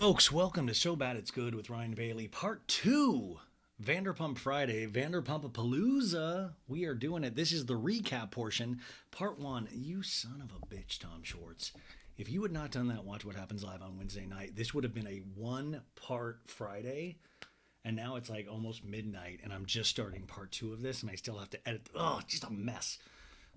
Folks, welcome to So Bad It's Good with Ryan Bailey, part two. Vanderpump Friday, Vanderpump-a-Palooza. We are doing it. This is the recap portion. Part one. You son of a bitch, Tom Schwartz. If you had not done that, Watch What Happens Live on Wednesday night, this would have been a one-part Friday. And now it's like almost midnight, and I'm just starting part two of this, and I still have to edit. Oh, it's just a mess.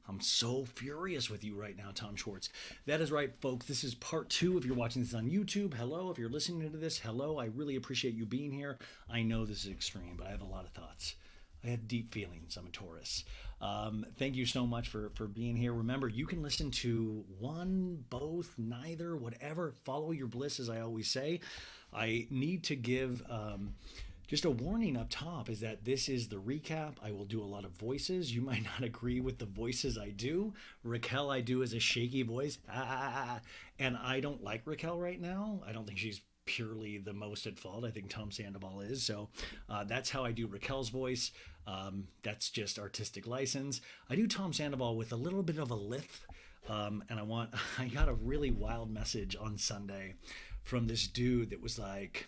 I'm so furious with you right now, Tom Schwartz. That is right, folks. This is part two. If you're watching this on YouTube, hello. If you're listening to this, hello. I really appreciate you being here. I know this is extreme, but I have a lot of thoughts. I have deep feelings. I'm a Taurus. Thank you so much for being here. Remember, you can listen to one, both, neither, whatever. Follow your bliss, as I always say. I need to give just a warning up top is that this is the recap. I will do a lot of voices. You might not agree with the voices I do. Raquel, I do as a shaky voice. And I don't like Raquel right now. I don't think she's purely the most at fault. I think Tom Sandoval is. So that's how I do Raquel's voice. That's just artistic license. I do Tom Sandoval with a little bit of a lift. I got a really wild message on Sunday from this dude that was like,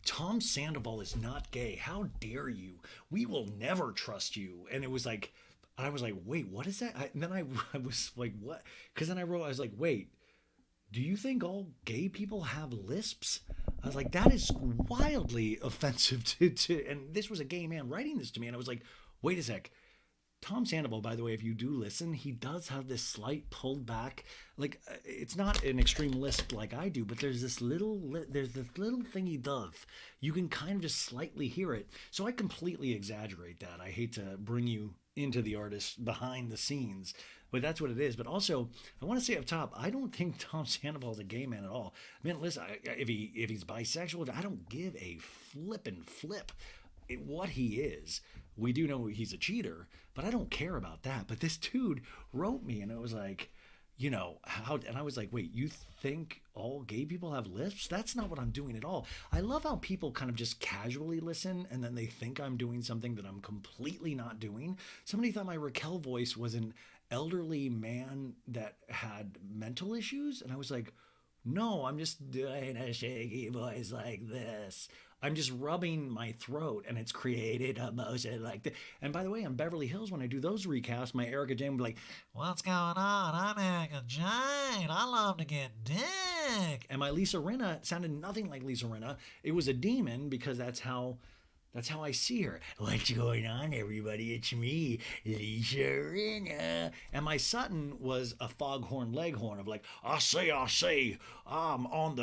Tom Sandoval is not gay. How dare you? We will never trust you. And it was like, I was like, wait, what is that? And then I was like, what? Because then I was like, wait, do you think all gay people have lisps? I was like, that is wildly offensive to and this was a gay man writing this to me. And I was like, wait a sec. Tom Sandoval, by the way, if you do listen, he does have this slight pulled back. Like it's not an extreme lisp like I do, but there's this little thing he does. You can kind of just slightly hear it. So I completely exaggerate that. I hate to bring you into the artist behind the scenes, but that's what it is. But also, I want to say up top, I don't think Tom Sandoval is a gay man at all. I mean, listen, if he's bisexual, I don't give a flippin' flip what he is. We do know he's a cheater, but I don't care about that. But this dude wrote me and it was like, how, and I was like, wait, you think all gay people have lisps? That's not what I'm doing at all. I love how people kind of just casually listen and then they think I'm doing something that I'm completely not doing. Somebody thought my Raquel voice was an elderly man that had mental issues. And I was like, no, I'm just doing a shaky voice like this. I'm just rubbing my throat and it's created a motion like that. And by the way, on Beverly Hills, when I do those recasts, my Erica Jane will be like, what's going on? I'm Erica Jane. I love to get dick. And my Lisa Rinna sounded nothing like Lisa Rinna. It was a demon because that's how I see her. What's going on, everybody? It's me, Lisa Rinna. And my Sutton was a foghorn leghorn of like, I say, I'm on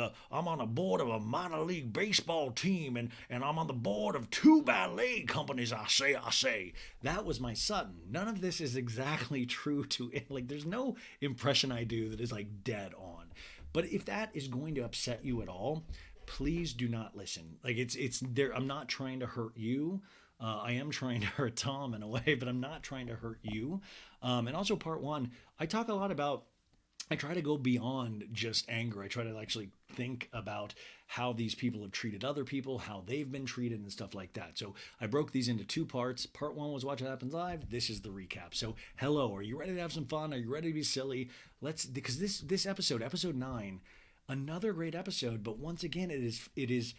a board of a minor league baseball team, and I'm on the board of two ballet companies. I say. That was my Sutton. None of this is exactly true to it. Like, there's no impression I do that is like dead on. But if that is going to upset you at all, please do not listen. Like it's there. I'm not trying to hurt you. I am trying to hurt Tom in a way, but I'm not trying to hurt you. And also part one, I talk a lot about, I try to go beyond just anger. I try to actually think about how these people have treated other people, how they've been treated and stuff like that. So I broke these into two parts. Part one was Watch What Happens Live. This is the recap. So hello, are you ready to have some fun? Are you ready to be silly? Because this episode 9, another great episode, but once again, it is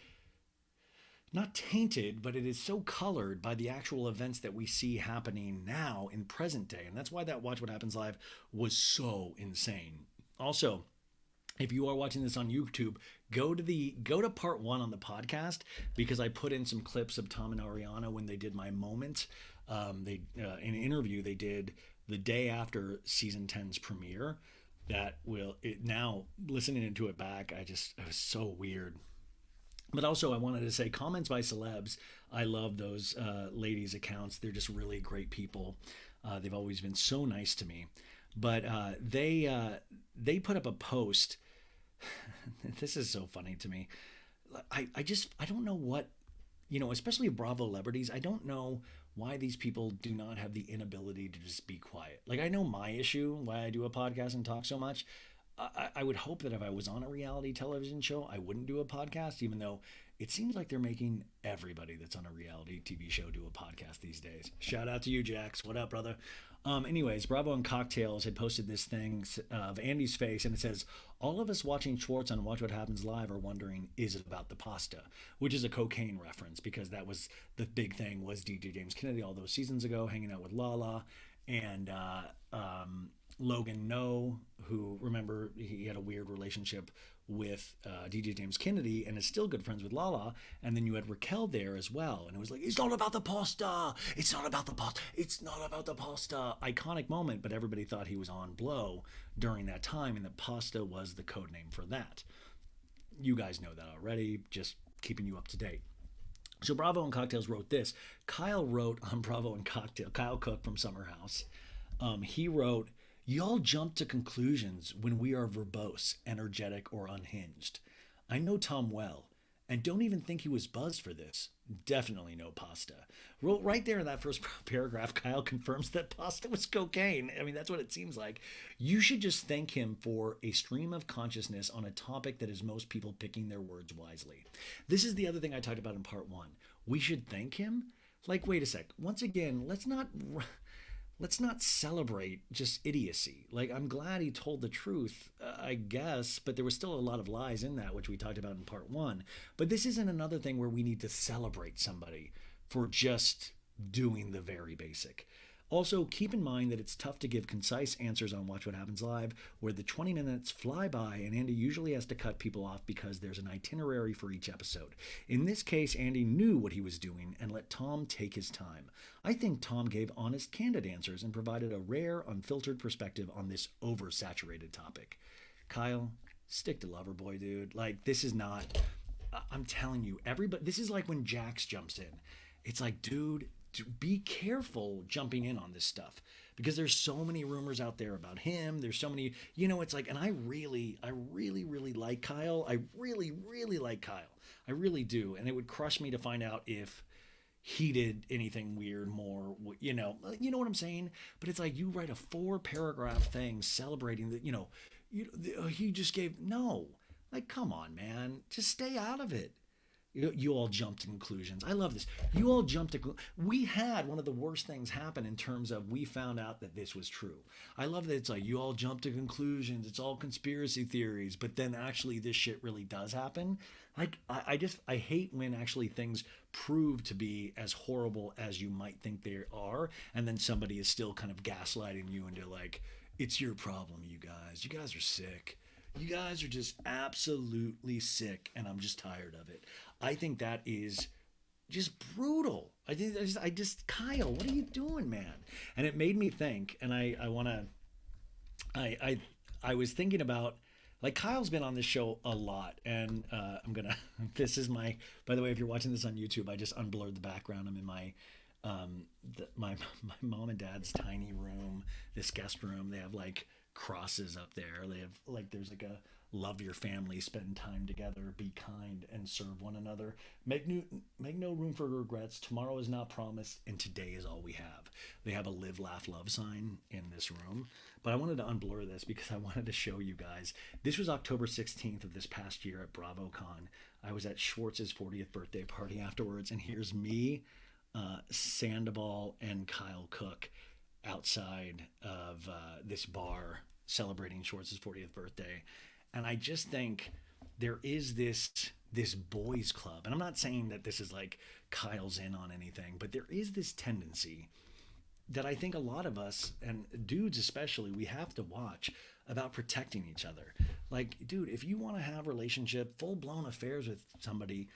not tainted, but it is so colored by the actual events that we see happening now in present day. And that's why that Watch What Happens Live was so insane. Also, if you are watching this on YouTube, go to part one on the podcast because I put in some clips of Tom and Ariana when they did my moment. In an interview they did the day after season 10's premiere. That will it now listening into it back. It was so weird. But also I wanted to say comments by celebs. I love those ladies' accounts. They're just really great people. They've always been so nice to me. But they put up a post. This is so funny to me. I don't know what, especially Bravo celebrities. I don't know why these people do not have the inability to just be quiet. Like, I know my issue, why I do a podcast and talk so much. I would hope that if I was on a reality television show, I wouldn't do a podcast, even though It seems like they're making everybody that's on a reality TV show do a podcast these days. Shout out to you, Jax. What up, brother? Anyways, Bravo and Cocktails had posted this thing of Andy's face, and it says, all of us watching Schwartz on Watch What Happens Live are wondering, is it about the pasta? Which is a cocaine reference, because that was the big thing, was DJ James Kennedy all those seasons ago hanging out with Lala, and Logan No, who, remember, he had a weird relationship with DJ James Kennedy and is still good friends with Lala. And then you had Raquel there as well. And it was like, it's not about the pasta. It's not about the pasta. It's not about the pasta. Iconic moment, but everybody thought he was on blow during that time. And the pasta was the code name for that. You guys know that already. Just keeping you up to date. So Bravo and Cocktails wrote this. Kyle wrote on Bravo and Cocktail, Kyle Cook from Summer House. He wrote, y'all jump to conclusions when we are verbose, energetic, or unhinged. I know Tom well, and don't even think he was buzzed for this. Definitely no pasta. Right there in that first paragraph, Kyle confirms that pasta was cocaine. I mean, that's what it seems like. You should just thank him for a stream of consciousness on a topic that is most people picking their words wisely. This is the other thing I talked about in part 1. We should thank him? Like, wait a sec. Once again, let's not celebrate just idiocy. Like, I'm glad he told the truth, I guess, but there was still a lot of lies in that, which we talked about in part 1. But this isn't another thing where we need to celebrate somebody for just doing the very basic. Also, keep in mind that it's tough to give concise answers on Watch What Happens Live, where the 20 minutes fly by and Andy usually has to cut people off because there's an itinerary for each episode. In this case, Andy knew what he was doing and let Tom take his time. I think Tom gave honest, candid answers and provided a rare, unfiltered perspective on this oversaturated topic. Kyle, stick to Loverboy, dude. Like, this is not... I'm telling you, everybody... This is like when Jax jumps in. It's like, dude... be careful jumping in on this stuff, because there's so many rumors out there about him. There's so many, it's like, and I really like Kyle. I really like Kyle. I really do. And it would crush me to find out if he did anything weird more, you know what I'm saying? But it's like, you write a 4-paragraph thing celebrating that, he just gave, no, like, come on, man, just stay out of it. You all jumped to conclusions. I love this. You all jumped to... We had one of the worst things happen in terms of we found out that this was true. I love that it's like, you all jumped to conclusions. It's all conspiracy theories. But then actually this shit really does happen. Like, I hate when actually things prove to be as horrible as you might think they are. And then somebody is still kind of gaslighting you into like, it's your problem, you guys. You guys are sick. You guys are just absolutely sick, and I'm just tired of it. I think that is just brutal. I just Kyle, what are you doing, man? And it made me think, and I was thinking about, like, Kyle's been on this show a lot, and this is my, by the way, if you're watching this on YouTube, I just unblurred the background. I'm in my my mom and dad's tiny room, this guest room. They have like crosses up there. They have like, there's like a love your family, spend time together, be kind, and serve one another. Make no room for regrets. Tomorrow is not promised, and today is all we have. They have a live, laugh, love sign in this room. But I wanted to unblur this because I wanted to show you guys. This was October 16th of this past year at BravoCon. I was at Schwartz's 40th birthday party afterwards, and here's me, Sandoval, and Kyle Cook outside of this bar celebrating Schwartz's 40th birthday. And I just think there is this boys club. And I'm not saying that this is like Kyle's in on anything, but there is this tendency that I think a lot of us, and dudes especially, we have to watch about protecting each other. Like, dude, if you want to have relationship, full-blown affairs with somebody,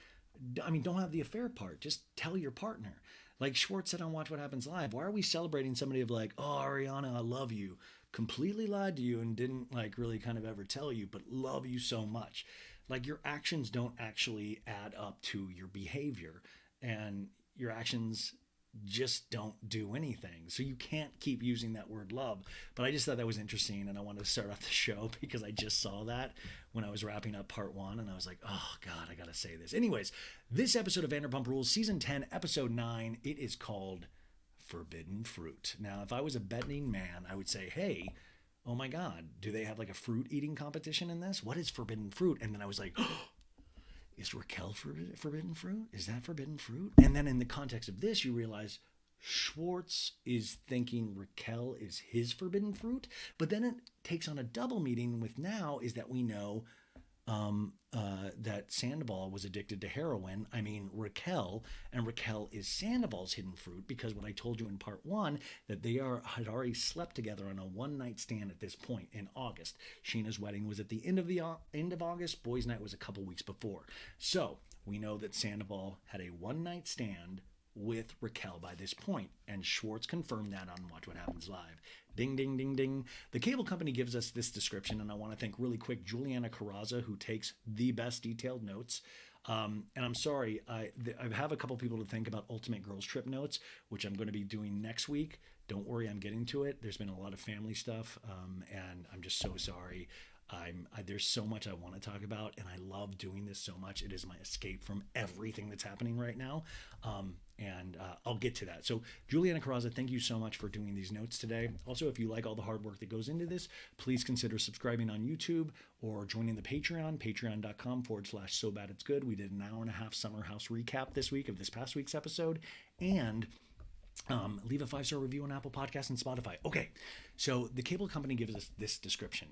I mean, don't have the affair part. Just tell your partner. Like Schwartz said on Watch What Happens Live, why are we celebrating somebody of like, oh, Ariana, I love you. Completely lied to you and didn't like really kind of ever tell you, but love you so much. Like, your actions don't actually add up to your behavior, and your actions just don't do anything. So you can't keep using that word love. But I just thought that was interesting, and I wanted to start off the show because I just saw that when I was wrapping up part 1, and I was like, oh God, I gotta say this. Anyways, this episode of Vanderpump Rules, season 10, episode 9, it is called Forbidden Fruit. Now, if I was a betting man, I would say, hey, oh my God, do they have like a fruit eating competition in this? What is forbidden fruit? And then I was like, oh, is Raquel forbidden fruit? Is that forbidden fruit? And then in the context of this, you realize Schwartz is thinking Raquel is his forbidden fruit. But then it takes on a double meaning with now is that we know that Sandoval was addicted to heroin. I mean, Raquel, and Raquel is Sandoval's hidden fruit because what I told you in part 1, that they had already slept together on a one-night stand at this point in August. Scheana's wedding was at the end of August. Boys' night was a couple weeks before. So we know that Sandoval had a one-night stand with Raquel by this point, and Schwartz confirmed that on Watch What Happens Live. Ding, ding, ding, ding. The cable company gives us this description, and I want to thank really quick Juliana Carrazza, who takes the best detailed notes. And I'm sorry, I have a couple people to think about Ultimate Girls Trip notes, which I'm going to be doing next week. Don't worry, I'm getting to it. There's been a lot of family stuff, and I'm just so sorry. There's so much I want to talk about, and I love doing this so much. It is my escape from everything that's happening right now, and I'll get to that. So Juliana Carrazza, thank you so much for doing these notes today. Also, if you like all the hard work that goes into this, please consider subscribing on YouTube or joining the Patreon, patreon.com/so bad it's good. We did an hour and a half Summer House recap this week of this past week's episode, and leave a 5-star review on Apple Podcasts and Spotify. Okay, so the cable company gives us this description.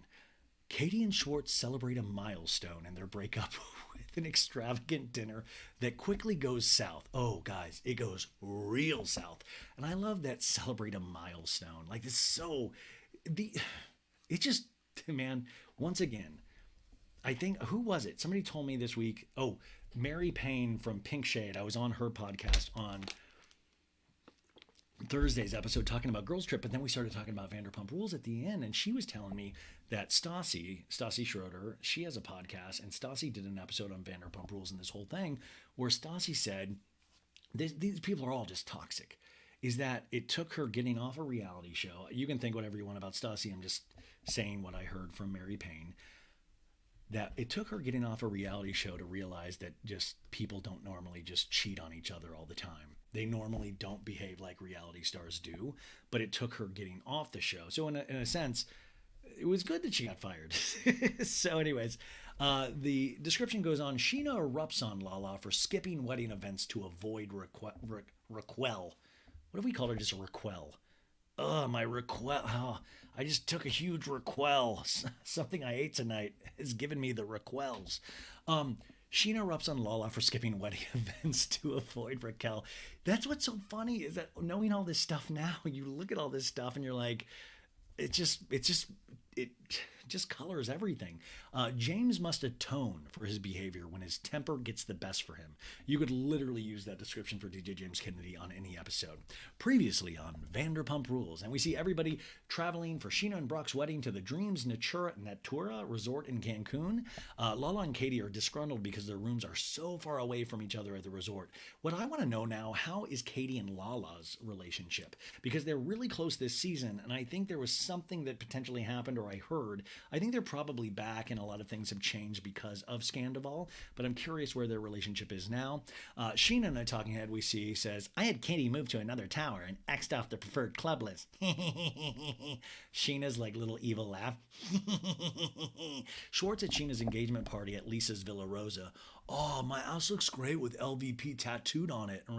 Katie and Schwartz celebrate a milestone in their breakup with an extravagant dinner that quickly goes south. Oh, guys, it goes real south. And I love that celebrate a milestone. Like, it's so... It just... Man, once again, I think... Who was it? Somebody told me this week... Oh, Mary Payne from Pink Shade. I was on her podcast on Thursday's episode talking about Girls Trip, but then we started talking about Vanderpump Rules at the end, and she was telling me that Stassi Schroeder, she has a podcast, and Stassi did an episode on Vanderpump Rules and this whole thing where Stassi said, these people are all just toxic, is that it took her getting off a reality show. You can think whatever you want about Stassi. I'm just saying what I heard from Mary Payne, that it took her getting off a reality show to realize that just people don't normally just cheat on each other all the time. They normally don't behave like reality stars do, but it took her getting off the show. So in a sense, it was good that she got fired. So anyways, the description goes on. Scheana erupts on Lala for skipping wedding events to avoid Raquel. What if we called her just a Raquel? Oh, my Raquel. Oh, I just took a huge Raquel. Something I ate tonight has given me the Raquels. Scheana erupts on Lala for skipping wedding events to avoid Raquel. That's what's so funny is that knowing all this stuff now, you look at all this stuff and you're like, it just colors everything. James must atone for his behavior when his temper gets the best for him. You could literally use that description for DJ James Kennedy on any episode. Previously on Vanderpump Rules, and we see everybody traveling for Scheana and Brock's wedding to the Dreams Natura Resort in Cancun. Lala and Katie are disgruntled because their rooms are so far away from each other at the resort. What I want to know now, how is Katie and Lala's relationship? Because they're really close this season, and I think there was something that potentially happened, or I heard. I think they're probably back, and a lot of things have changed because of Sandoval, but I'm curious where their relationship is now. Scheana in a talking head we see says, I had Katie move to another tower and X'd off the preferred club list. Scheana's like little evil laugh. Schwartz at Scheana's engagement party at Lisa's Villa Rosa. Oh, my house looks great with LVP tattooed on it. And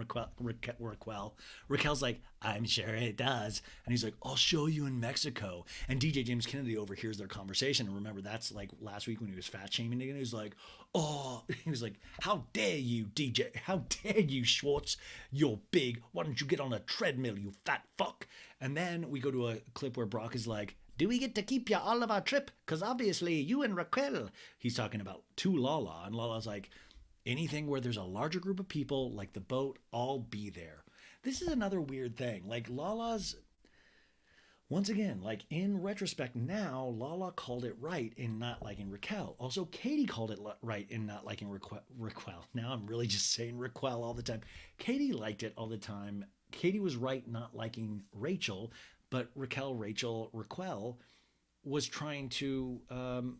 Raquel's like, I'm sure it does. And he's like, I'll show you in Mexico. And DJ James Kennedy overhears their conversation. And remember, that's like last week when he was fat shaming again. He was like, he was like, how dare you, DJ? How dare you, Schwartz? You're big. Why don't you get on a treadmill, you fat fuck? And then we go to a clip where Brock is like, do we get to keep you all of our trip? Because obviously you and Raquel. He's talking about to Lala. And Lala's like, anything where there's a larger group of people, like the boat, I'll be there. This is another weird thing. Like Lala's, once again, like in retrospect now, Lala called it right in not liking Raquel. Also, Katie called it right in not liking Raquel. Now I'm really just saying Raquel all the time. Katie liked it all the time. Katie was right not liking Rachel, but Raquel was trying to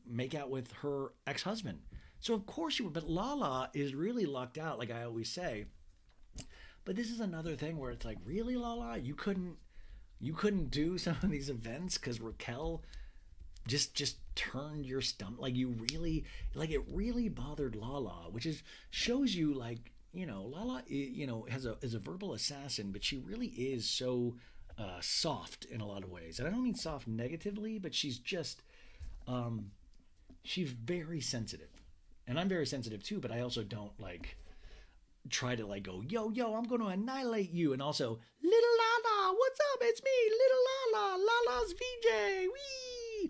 make out with her ex-husband. So of course you would, but Lala is really locked out, like I always say. But this is another thing where it's like, really, Lala? You couldn't do some of these events because Raquel just turned your stomach. Like you really, like it really bothered Lala, which is shows you like, Lala, is a verbal assassin, but she really is so soft in a lot of ways. And I don't mean soft negatively, but she's very sensitive, and I'm very sensitive too. But I also don't like try to like go yo I'm going to annihilate you, and also little Lala, what's up? It's me, little Lala, Lala's VJ. Wee.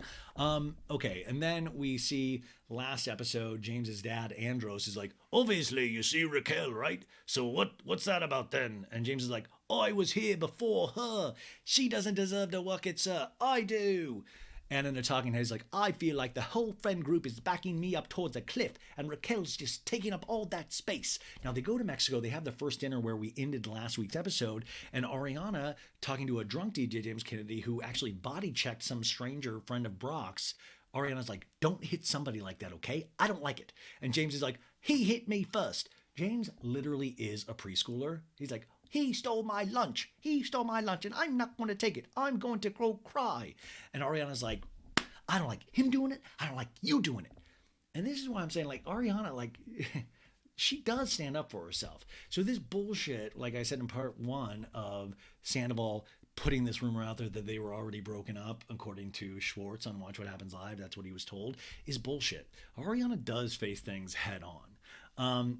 Okay, and then we see last episode, James's dad Andros is like, obviously you see Raquel, right? So what's that about then? And James is like, I was here before her. She doesn't deserve to work at Sir. I do. And in the talking head, he's like, I feel like the whole friend group is backing me up towards a cliff, and Raquel's just taking up all that space. Now, they go to Mexico. They have the first dinner where we ended last week's episode, and Ariana, talking to a drunk DJ James Kennedy, who actually body-checked some stranger friend of Brock's, Ariana's like, don't hit somebody like that, okay? I don't like it. And James is like, he hit me first. James literally is a preschooler. He's like, he stole my lunch. He stole my lunch, and I'm not going to take it. I'm going to go cry. And Ariana's like, I don't like him doing it. I don't like you doing it. And this is why I'm saying, like, Ariana, like, she does stand up for herself. So this bullshit, like I said in part one of Sandoval putting this rumor out there that they were already broken up, according to Schwartz on Watch What Happens Live, that's what he was told, is bullshit. Ariana does face things head on.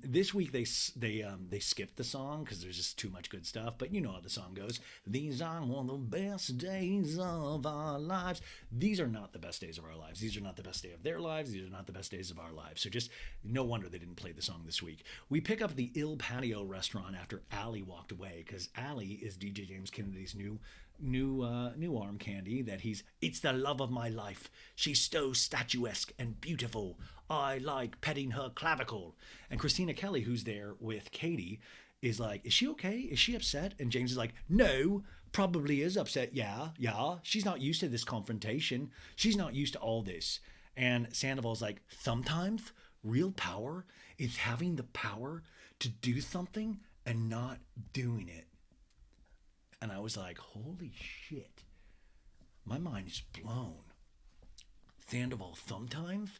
This week they skipped the song because there's just too much good stuff, but you know how the song goes. These are one of the best days of our lives. These are not the best days of our lives. These are not the best day of their lives. These are not the best days of our lives. So just no wonder they didn't play the song this week. We pick up the Il Patio restaurant after Allie walked away, because Allie is DJ James Kennedy's new arm candy that it's the love of my life. She's so statuesque and beautiful. I like petting her clavicle. And Kristina Kelly, who's there with Katie, is like, is she okay? Is she upset? And James is like, no, probably is upset. Yeah. She's not used to this confrontation. She's not used to all this. And Sandoval's like, sometimes real power is having the power to do something and not doing it. And I was like, holy shit. My mind is blown. Sandoval, sometimes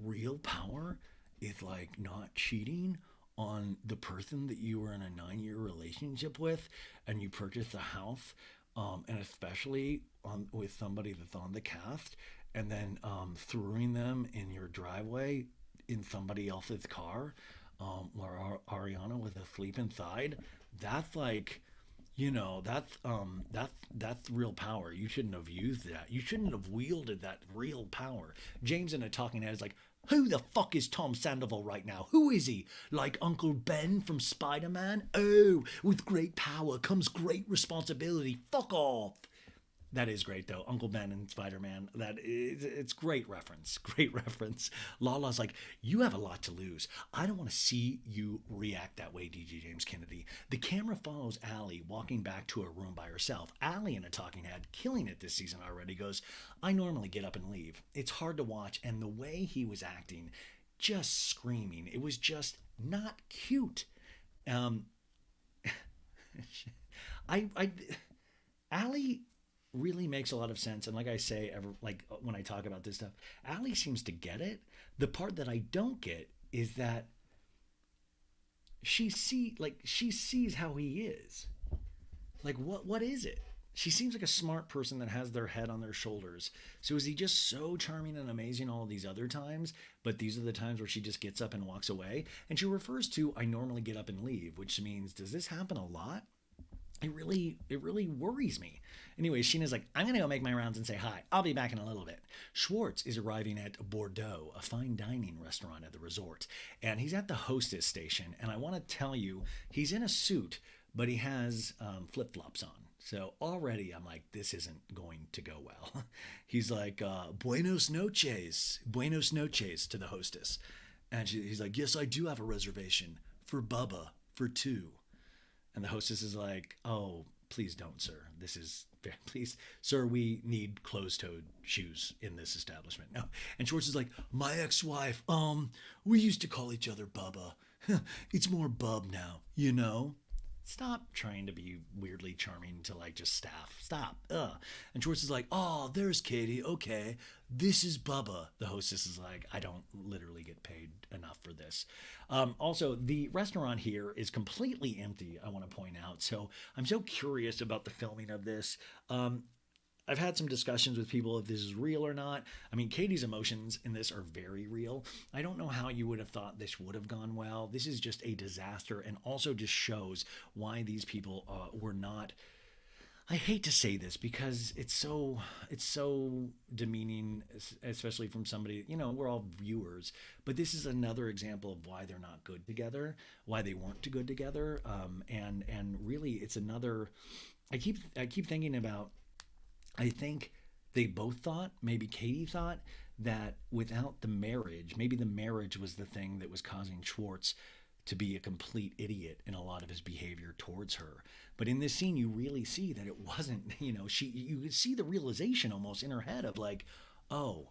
real power is like not cheating on the person that you were in a 9-year relationship with, and you purchase a house, and especially with somebody that's on the cast, and then throwing them in your driveway in somebody else's car, where Ariana was asleep inside. That's like, that's real power. You shouldn't have used that. You shouldn't have wielded that real power. James in a talking head is like, who the fuck is Tom Sandoval right now? Who is he? Like Uncle Ben from Spider-Man? Oh, with great power comes great responsibility. Fuck off. That is great, though. Uncle Ben and Spider-Man. It's great reference. Great reference. Lala's like, you have a lot to lose. I don't want to see you react that way, DJ James Kennedy. The camera follows Allie walking back to her room by herself. Allie, in a talking head, killing it this season already, goes, I normally get up and leave. It's hard to watch, and the way he was acting, just screaming, it was just not cute. Allie really makes a lot of sense, and like I say, when I talk about this stuff, Allie seems to get it. The part that I don't get is that she sees how he is. Like, what is it? She seems like a smart person that has their head on their shoulders. So is he just so charming and amazing all these other times, but these are the times where she just gets up and walks away? And she refers to, I normally get up and leave, which means, does this happen a lot? It really worries me. Anyway, Scheana's like, I'm going to go make my rounds and say hi. I'll be back in a little bit. Schwartz is arriving at Bordeaux, a fine dining restaurant at the resort. And he's at the hostess station. And I want to tell you, he's in a suit, but he has flip-flops on. So already I'm like, this isn't going to go well. He's like, buenos noches to the hostess. And he's like, yes, I do have a reservation for Bubba for 2. And the hostess is like, oh, please don't, sir. Please, sir, we need closed-toed shoes in this establishment. No. And Schwartz is like, my ex-wife, we used to call each other Bubba. It's more Bub now, you know? Stop trying to be weirdly charming to like just staff. Stop. Ugh. And Schwartz is like, oh, there's Katie. Okay. This is Bubba. The hostess is like, I don't literally get paid enough for this. Also, the restaurant here is completely empty, I want to point out. So I'm so curious about the filming of this. I've had some discussions with people if this is real or not. I mean, Katie's emotions in this are very real. I don't know how you would have thought this would have gone well. This is just a disaster and also just shows why these people were not. I hate to say this because it's so demeaning, especially from somebody, we're all viewers, but this is another example of why they're not good together, why they weren't too good together. And really it's another, I keep thinking about, I think they both thought, maybe Katie thought, that without the marriage, maybe the marriage was the thing that was causing Schwartz to be a complete idiot in a lot of his behavior towards her. But in this scene, you really see that it wasn't, you see the realization almost in her head of like, oh,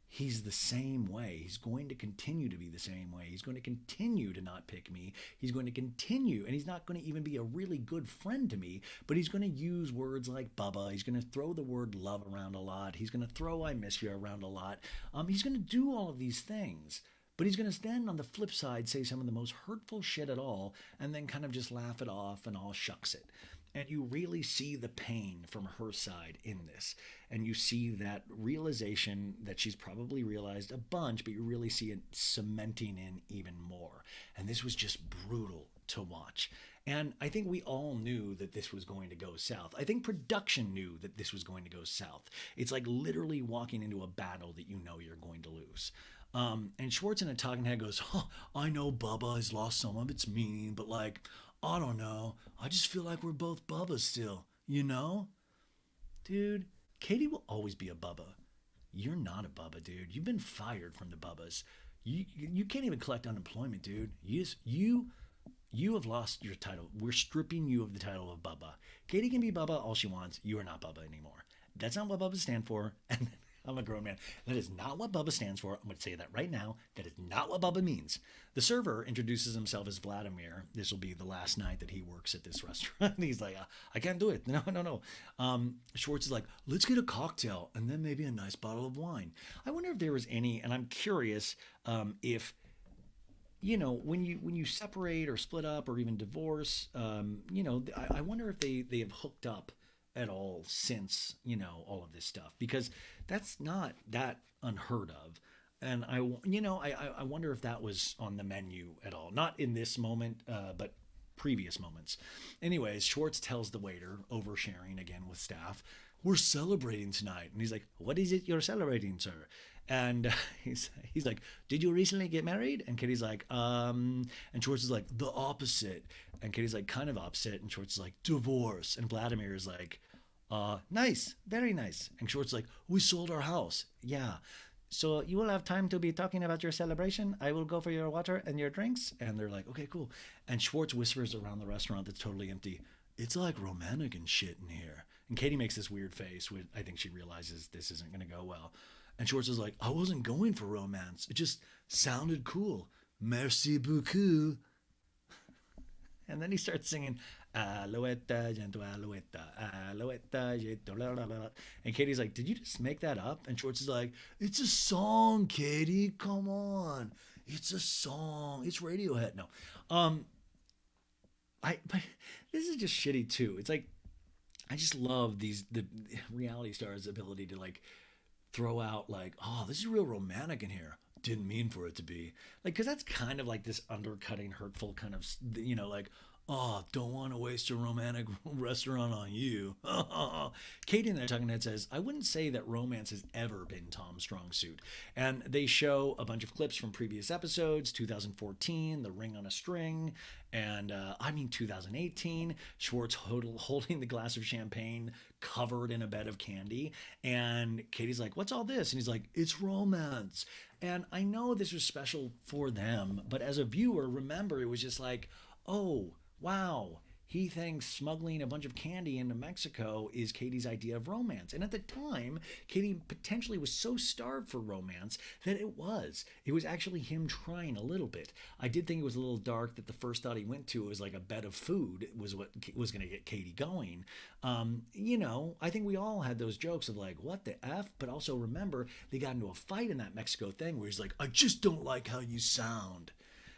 he's the same way. He's going to continue to be the same way. He's going to continue to not pick me. He's going to continue, and he's not going to even be a really good friend to me, but he's going to use words like Bubba. He's going to throw the word love around a lot. He's going to throw I miss you around a lot. He's going to do all of these things, but he's going to then on the flip side say some of the most hurtful shit at all, and then kind of just laugh it off and all shucks it. And you really see the pain from her side in this. And you see that realization that she's probably realized a bunch, but you really see it cementing in even more. And this was just brutal to watch. And I think we all knew that this was going to go south. I think production knew that this was going to go south. It's like literally walking into a battle that you know you're going to lose. And Schwartz in a talking head goes, oh, I know Bubba has lost some of its meaning, but like, I don't know. I just feel like we're both Bubbas still, Dude, Katie will always be a Bubba. You're not a Bubba, dude. You've been fired from the Bubbas. You can't even collect unemployment, dude. You have lost your title. We're stripping you of the title of Bubba. Katie can be Bubba all she wants. You are not Bubba anymore. That's not what Bubba stand for. And I'm a grown man. That is not what Bubba stands for. I'm going to say that right now. That is not what Bubba means. The server introduces himself as Vladimir. This will be the last night that he works at this restaurant. He's like, I can't do it. No. Schwartz is like, let's get a cocktail and then maybe a nice bottle of wine. I wonder if there was any, and I'm curious if, when you separate or split up or even divorce, I wonder if they have hooked up at all since all of this stuff, because that's not that unheard of. And I wonder if that was on the menu at all, not in this moment, but previous moments. Anyways, Schwartz tells the waiter, oversharing again with staff, we're celebrating tonight. And he's like, what is it you're celebrating, sir? And he's like, did you recently get married? And Katie's like, and Schwartz is like, the opposite. And Katie's like, kind of upset. And Schwartz is like, divorce. And Vladimir is like, nice, very nice. And Schwartz is like, we sold our house. Yeah. So you will have time to be talking about your celebration. I will go for your water and your drinks. And they're like, okay, cool. And Schwartz whispers around the restaurant that's totally empty, it's like romantic and shit in here. And Katie makes this weird face. I think she realizes this isn't going to go well. And Schwartz is like, I wasn't going for romance. It just sounded cool. Merci beaucoup. And then he starts singing, Alouette, gento alouette, alouette, gento, blah, blah, blah. And Katie's like, did you just make that up? And Schwartz is like, it's a song, Katie. Come on. It's a song. It's Radiohead. No. But this is just shitty too. It's like, I just love the reality stars' ability to like throw out like, oh, this is real romantic in here. Didn't mean for it to be. Like, because that's kind of like this undercutting, hurtful kind of, like, oh, don't want to waste a romantic restaurant on you. Katie in the talking head says, I wouldn't say that romance has ever been Tom's strong suit. And they show a bunch of clips from previous episodes, 2014, The Ring on a String, and 2018, Schwartz holding the glass of champagne covered in a bed of candy. And Katie's like, what's all this? And he's like, it's romance. And I know this was special for them, but as a viewer, remember, it was just like, oh, wow, he thinks smuggling a bunch of candy into Mexico is Katie's idea of romance. And at the time, Katie potentially was so starved for romance that it was. It was actually him trying a little bit. I did think it was a little dark that the first thought he went to was like a bed of food was what was going to get Katie going. I think we all had those jokes of like, what the F? But also remember, they got into a fight in that Mexico thing where he's like, I just don't like how you sound.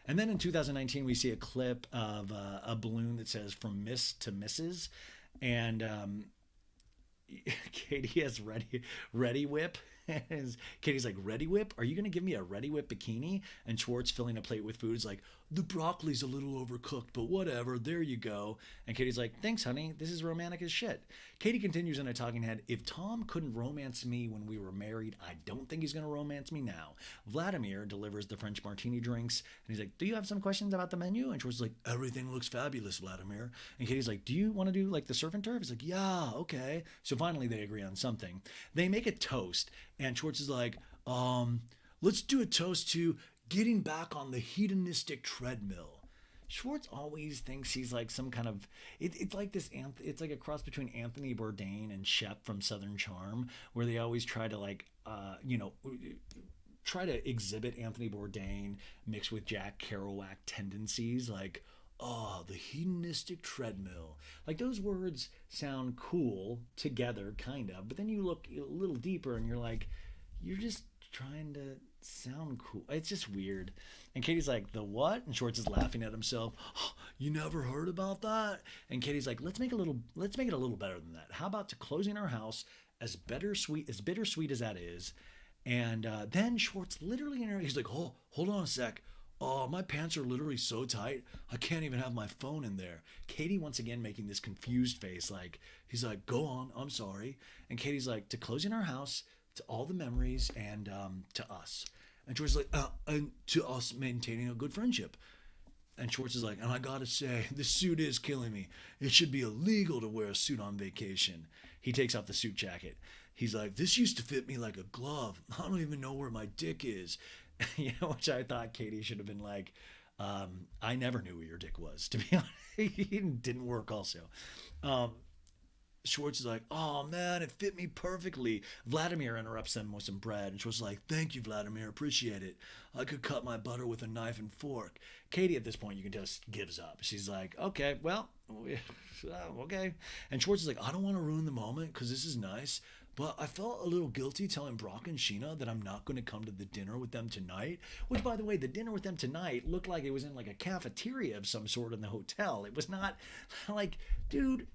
And then in 2019, we see a clip of a balloon that says "From Miss to Mrs." And Katie has ready whip. Katie's like, Ready Whip? Are you going to give me a Ready Whip bikini? And Schwartz, filling a plate with food, is like, the broccoli's a little overcooked, but whatever. There you go. And Katie's like, thanks, honey. This is romantic as shit. Katie continues in a talking head, if Tom couldn't romance me when we were married, I don't think he's going to romance me now. Vladimir delivers the French martini drinks, and he's like, do you have some questions about the menu? And Schwartz is like, everything looks fabulous, Vladimir. And Katie's like, do you want to do like the surf and turf? He's like, yeah, okay. So finally they agree on something. They make a toast, and Schwartz is like, let's do a toast to getting back on the hedonistic treadmill. Schwartz always thinks he's like some kind of it's like this it's like a cross between Anthony Bourdain and Shep from Southern Charm, where they always try to like try to exhibit Anthony Bourdain mixed with Jack Kerouac tendencies, like the hedonistic treadmill. Like those words sound cool together kind of, but then you look a little deeper and you're like, you're just trying to sound cool. It's just weird. And Katie's like, the what? And Schwartz is laughing at himself. Oh, you never heard about that? And Katie's like, let's make it a little better than that. How about to closing our house as bittersweet as that is? And then Schwartz literally he's like, oh, hold on a sec. Oh, my pants are literally so tight, I can't even have my phone in there. Katie once again making this confused face, like, he's like, go on, I'm sorry. And Katie's like, to closing our house, to all the memories, and to us. And Schwartz is like, and to us maintaining a good friendship. And Schwartz is like, and I gotta say, this suit is killing me. It should be illegal to wear a suit on vacation. He takes off the suit jacket. He's like, this used to fit me like a glove. I don't even know where my dick is. Which I thought Katie should have been like, I never knew where your dick was, to be honest. It didn't work also. Schwartz is like, oh man, it fit me perfectly. Vladimir interrupts them with some bread, and Schwartz is like, thank you, Vladimir, appreciate it. I could cut my butter with a knife and fork. Katie, at this point, you can just gives up. She's like, okay, well, okay. And Schwartz is like, I don't want to ruin the moment because this is nice, but I felt a little guilty telling Brock and Scheana that I'm not going to come to the dinner with them tonight. Which, by the way, the dinner with them tonight looked like it was in like a cafeteria of some sort in the hotel. It was not like, dude,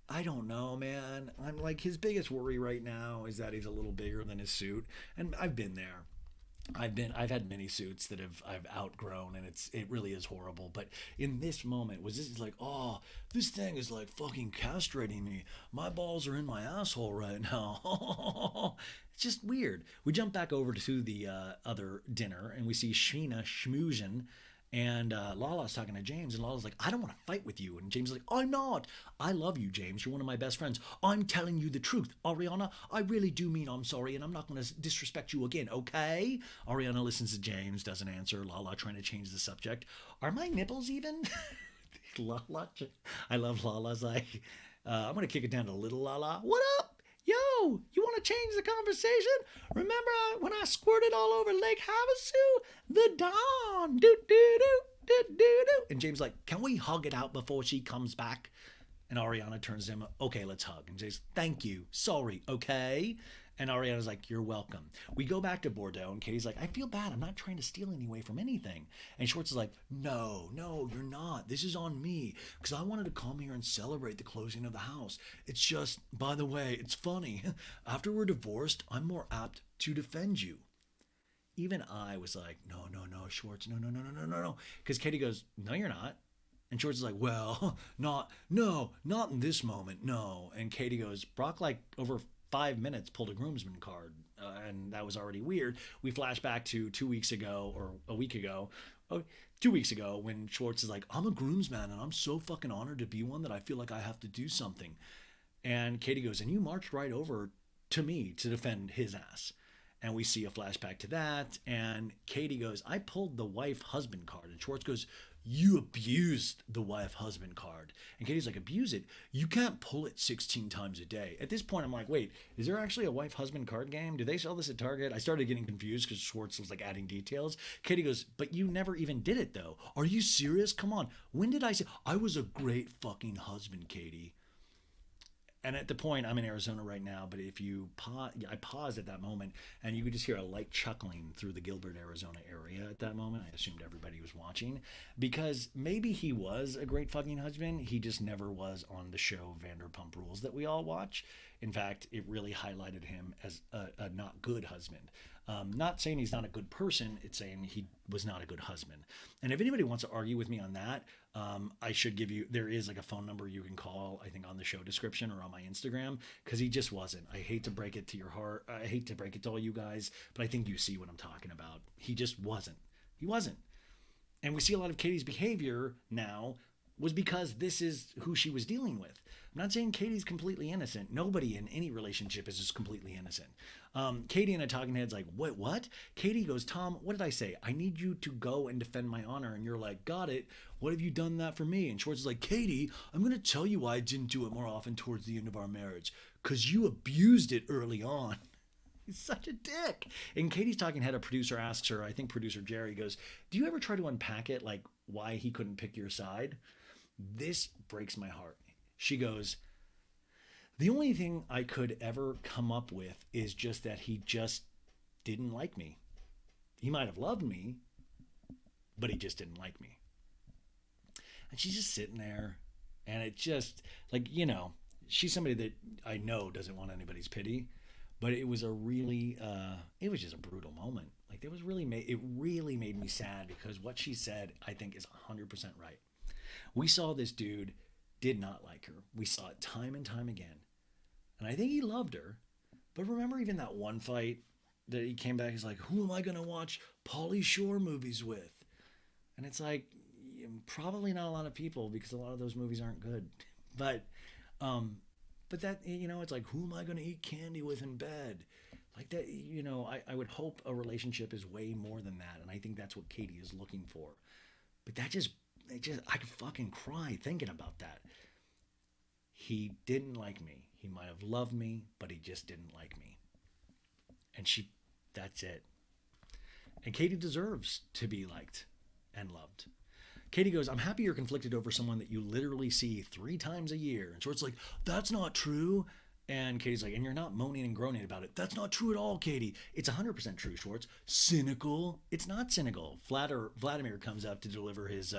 I don't know, man. I'm like, his biggest worry right now is that he's a little bigger than his suit. And I've been there. I've had many suits that I've outgrown, and it really is horrible. But in this moment, was this like, oh, this thing is like fucking castrating me. My balls are in my asshole right now. It's just weird. We jump back over to the other dinner, and we see Scheana schmoozing. And Lala's talking to James, and Lala's like, I don't want to fight with you. And James is like, I'm not. I love you, James. You're one of my best friends. I'm telling you the truth. Ariana, I really do mean I'm sorry, and I'm not going to disrespect you again, okay? Ariana listens to James, doesn't answer. Lala trying to change the subject. Are my nipples even? Lala, I love Lala's like, I'm going to kick it down to little Lala. What up? Yo, you want to change the conversation? Remember when I squirted all over Lake Havasu? The dawn. Do. And James like, can we hug it out before she comes back? And Ariana turns to him, okay, let's hug. And James, thank you. Sorry, okay? And Ariana's like, you're welcome. We go back to Bordeaux, and Katie's like, I feel bad. I'm not trying to steal any away from anything. And Schwartz is like, no, you're not. This is on me, because I wanted to come here and celebrate the closing of the house. It's just, by the way, it's funny. After we're divorced, I'm more apt to defend you. Even I was like, no, Schwartz, no. Because Katie goes, no, you're not. And Schwartz is like, well, not in this moment, no. And Katie goes, Brock, like, over 5 minutes pulled a groomsman card, and that was already weird. We flash back to 2 weeks ago, or a week ago, 2 weeks ago, when Schwartz is like, I'm a groomsman, and I'm so fucking honored to be one that I feel like I have to do something. And Katie goes, and you marched right over to me to defend his ass. And we see a flashback to that, and Katie goes, I pulled the wife-husband card. And Schwartz goes, you abused the wife-husband card. And Katie's like, abuse it? You can't pull it 16 times a day. At this point, I'm like, wait, is there actually a wife-husband card game? Do they sell this at Target? I started getting confused because Schwartz was like adding details. Katie goes, but you never even did it though. Are you serious? Come on. When did I say, I was a great fucking husband, Katie? And at the point, I'm in Arizona right now, but if you pause, I paused at that moment, and you could just hear a light chuckling through the Gilbert, Arizona area at that moment. I assumed everybody was watching, because maybe he was a great fucking husband. He just never was on the show Vanderpump Rules that we all watch. In fact, it really highlighted him as a not good husband. Not saying he's not a good person, it's saying he was not a good husband. And if anybody wants to argue with me on that, I should give you, there is like a phone number you can call, I think on the show description or on my Instagram, because he just wasn't. I hate to break it to your heart. I hate to break it to all you guys, but I think you see what I'm talking about. He just wasn't. He wasn't. And we see a lot of Katie's behavior now was because this is who she was dealing with. I'm not saying Katie's completely innocent. Nobody in any relationship is just completely innocent. Katie and a talking head's like, what? Katie goes, Tom, what did I say? I need you to go and defend my honor. And you're like, got it. What have you done that for me? And Schwartz is like, Katie, I'm going to tell you why I didn't do it more often towards the end of our marriage. Because you abused it early on. He's such a dick. And Katie's talking head, a producer asks her, I think producer Jerry goes, do you ever try to unpack it, like why he couldn't pick your side? This breaks my heart. She goes, the only thing I could ever come up with is just that he just didn't like me. He might have loved me, but he just didn't like me. And she's just sitting there, and it just, like, you know, she's somebody that I know doesn't want anybody's pity, but it was a really, it was just a brutal moment. Like, it really made me sad, because what she said, I think, is 100% right. We saw this dude did not like her. We saw it time and time again. And I think he loved her. But remember even that one fight that he came back, he's like, who am I going to watch Pauly Shore movies with? And it's like, probably not a lot of people, because a lot of those movies aren't good. But that, you know, it's like, who am I going to eat candy with in bed? Like that, you know, I would hope a relationship is way more than that. And I think that's what Katie is looking for. But I could fucking cry thinking about that. He didn't like me. He might have loved me, but he just didn't like me. And that's it. And Katie deserves to be liked and loved. Katie goes, I'm happy you're conflicted over someone that you literally see 3 times a year. And Schwartz like, that's not true. And Katie's like, and you're not moaning and groaning about it. That's not true at all, Katie. It's 100% true, Schwartz. Cynical? It's not cynical. Vladimir comes up to deliver his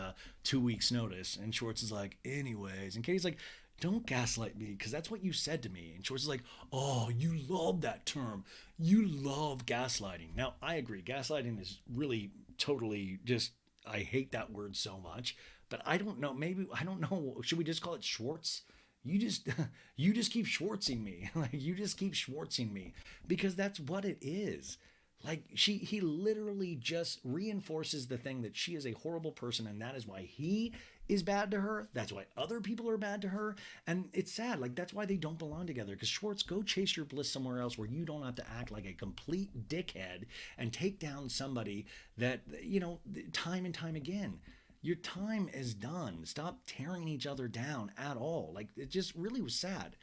2 weeks notice. And Schwartz is like, anyways. And Katie's like, don't gaslight me, because that's what you said to me. And Schwartz is like, oh, you love that term. You love gaslighting. Now, I agree. Gaslighting is really totally just, I hate that word so much. But I don't know. Maybe, I don't know. Should we just call it Schwartz? You just keep Schwartzing me. Like, you just keep Schwartzing me, because that's what it is. Like, he literally just reinforces the thing that she is a horrible person, and that is why he is bad to her. That's why other people are bad to her. And it's sad. Like, that's why they don't belong together. Because Schwartz, go chase your bliss somewhere else where you don't have to act like a complete dickhead and take down somebody that, you know, time and time again. Your time is done. Stop tearing each other down at all. Like, it just really was sad.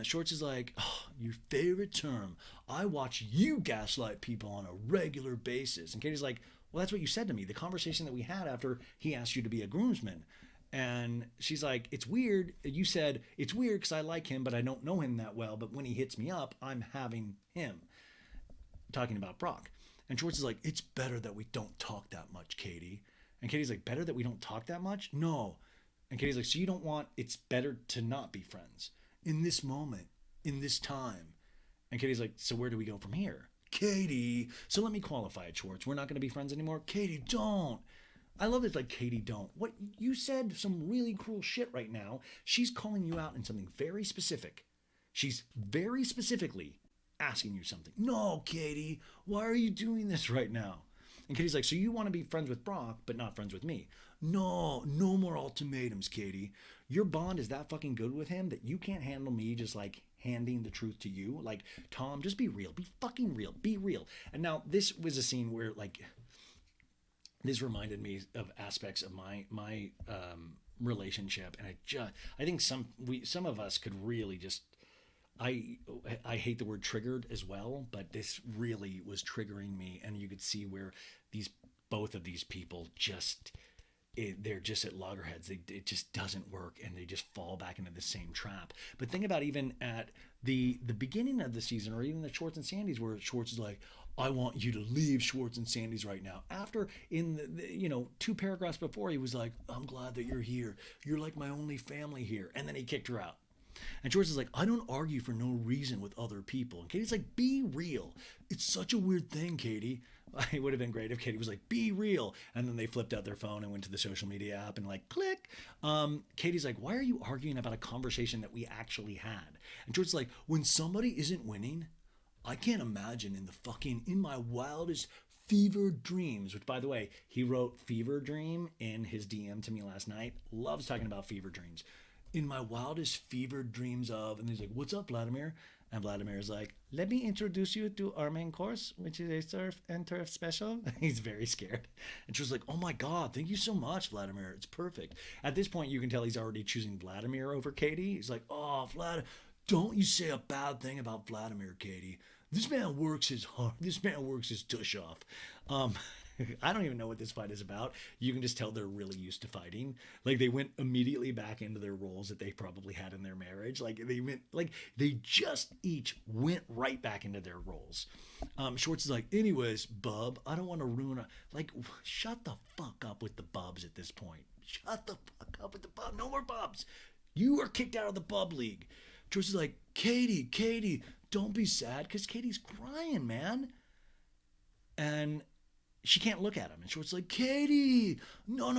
Schwartz is like, oh, your favorite term. I watch you gaslight people on a regular basis. And Katie's like, well, that's what you said to me. The conversation that we had after he asked you to be a groomsman. And she's like, it's weird. You said, it's weird because I like him, but I don't know him that well. But when he hits me up, I'm having him. Talking about Brock. And Schwartz is like, it's better that we don't talk that much, Katie. And Katie's like, better that we don't talk that much? No. And Katie's like, so you don't want, it's better to not be friends in this moment, in this time. And Katie's like, so where do we go from here? Katie, so let me qualify it, Schwartz. We're not going to be friends anymore? Katie, don't. I love this, like, Katie, don't. What, you said some really cruel shit right now. She's calling you out in something very specific. She's very specifically asking you something. No, Katie, why are you doing this right now? And Katie's like, so you want to be friends with Brock, but not friends with me? No more ultimatums, Katie. Your bond is that fucking good with him that you can't handle me just like handing the truth to you. Like, Tom, just be real. Be fucking real. Be real. And now this was a scene where, like, this reminded me of aspects of my relationship, and I think some of us could really just I hate the word triggered as well, but this really was triggering me, and you could see where these both of these people they're just at loggerheads. It just doesn't work, and they just fall back into the same trap. But think about even at the beginning of the season, or even the Schwartz and Sandy's, where Schwartz is like, "I want you to leave Schwartz and Sandy's right now." After in the 2 paragraphs before, he was like, "I'm glad that you're here. You're like my only family here," and then he kicked her out. And Schwartz is like, "I don't argue for no reason with other people." And Katie's like, "Be real. It's such a weird thing, Katie." It would have been great if Katie was like, "Be real." And then they flipped out their phone and went to the social media app and like, click. Katie's like, "Why are you arguing about a conversation that we actually had?" And Schwartz is like, "When somebody isn't winning, I can't imagine in my wildest fever dreams," which, by the way, he wrote fever dream in his DM to me last night. Loves talking about fever dreams. "In my wildest fevered dreams of," and he's like, "What's up, Vladimir?" And Vladimir's like, "Let me introduce you to our main course, which is a surf and turf special." He's very scared. And she was like, "Oh my God, thank you so much, Vladimir. It's perfect." At this point, you can tell he's already choosing Vladimir over Katie. He's like, "Oh, Vlad, don't you say a bad thing about Vladimir, Katie. This man works his heart. This man works his tush off." I don't even know what this fight is about. You can just tell they're really used to fighting. Like, they went immediately back into their roles that they probably had in their marriage. They just each went right back into their roles. Schwartz is like, "Anyways, bub, I don't want to ruin it." Like, shut the fuck up with the bubs at this point. Shut the fuck up with the bub. No more bubs. You are kicked out of the bub league. Schwartz is like, Katie, don't be sad," because Katie's crying, man. And she can't look at him, and Schwartz like, "Katie, no.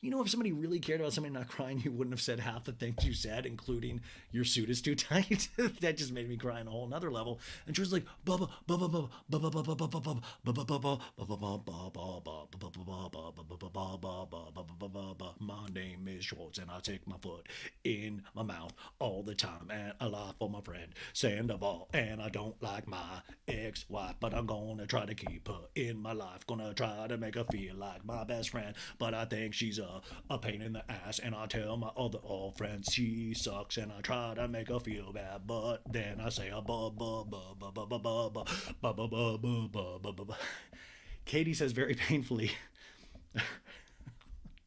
If somebody really cared about somebody not crying, you wouldn't have said half the things you said, including your suit is too tight." That just made me cry on a whole nother level. And Schwartz like, "My name is Schwartz, and I take my foot in my mouth all the time, and I lie for my friend Sandoval, and I don't like my ex-wife, but I'm gonna try to keep her in my life, gonna try to make her feel like my best friend, but I think she's a pain in the ass, and I tell my other old friends she sucks, and I try to make her feel bad, but then I say Katie says very painfully,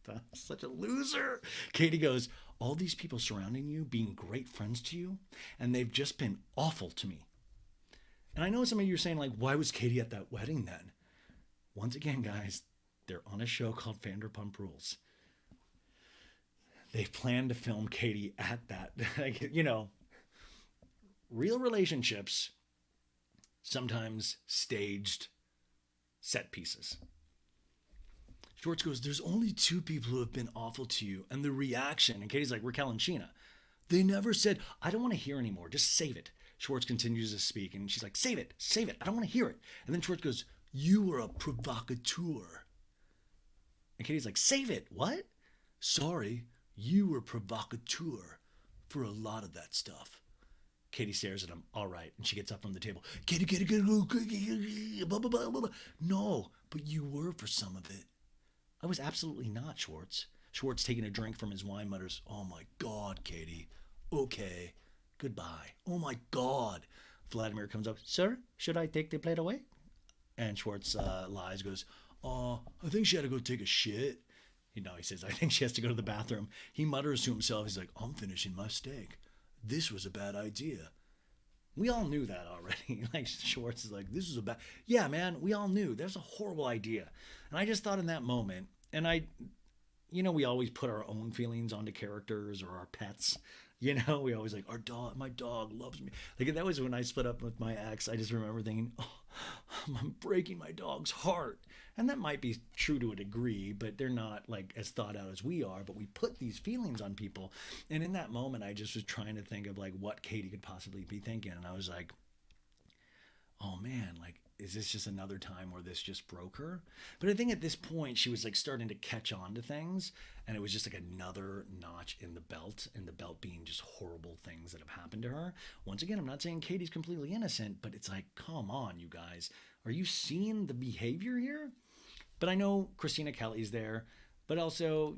"I'm such a loser." Katie goes, "All these people surrounding you, being great friends to you, and they've just been awful to me." And I know some of you are saying, like, why was Katie at that wedding then? Once again, guys, they're on a show called Vanderpump Rules. They plan to film Katie at that. Real relationships, sometimes staged set pieces. Schwartz goes, "There's only 2 people who have been awful to you." And the reaction, and Katie's like, "Raquel and Scheana. They never said," "I don't want to hear anymore. Just save it." Schwartz continues to speak, and she's like, Save it. I don't want to hear it." And then Schwartz goes, "You were a provocateur." And Katie's like, "Save it. What?" "Sorry, you were provocateur for a lot of that stuff." Katie stares at him. "All right." And she gets up from the table. Katie, blah, blah, blah, blah. "No, but you were for some of it." "I was absolutely not, Schwartz." Schwartz, taking a drink from his wine, mutters, "Oh my God, Katie. Okay, goodbye." "Oh my God." Vladimir comes up. "Sir, should I take the plate away?" And Schwartz lies, goes, "I think she had to go take a shit." He says, "I think she has to go to the bathroom." He mutters to himself, he's like, "I'm finishing my steak. This was a bad idea." We all knew that already. Like, Schwartz is like, "This was a bad..." Yeah, man, we all knew. That was a horrible idea. And I just thought in that moment, and we always put our own feelings onto characters or our pets. We always like, my dog loves me. Like, that was when I split up with my ex. I just remember thinking, "Oh, I'm breaking my dog's heart." And that might be true to a degree, but they're not like as thought out as we are. But we put these feelings on people. And in that moment, I just was trying to think of like what Katie could possibly be thinking. And I was like, oh man, like is this just another time where this just broke her? But I think at this point she was like starting to catch on to things, and it was just like another notch in the belt, and the belt being just horrible things that have happened to her. Once again, I'm not saying Katie's completely innocent, but it's like, come on, you guys. Are you seeing the behavior here? But I know Kristina Kelly's there, but also,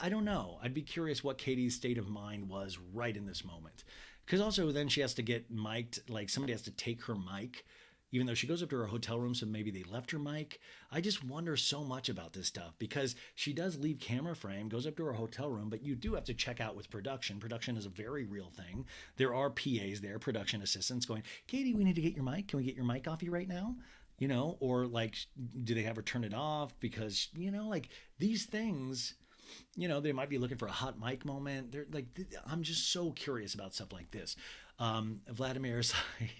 I don't know. I'd be curious what Katie's state of mind was right in this moment. Because also then she has to get mic'd, like somebody has to take her mic, even though she goes up to her hotel room, so maybe they left her mic. I just wonder so much about this stuff because she does leave camera frame, goes up to her hotel room, but you do have to check out with production. Production is a very real thing. There are PAs there, production assistants going, Katie, we need to get your mic. Can we get your mic off you right now? Or like, do they have her turn it off? Because, like these things, they might be looking for a hot mic moment. They're like, I'm just so curious about stuff like this. Vladimir's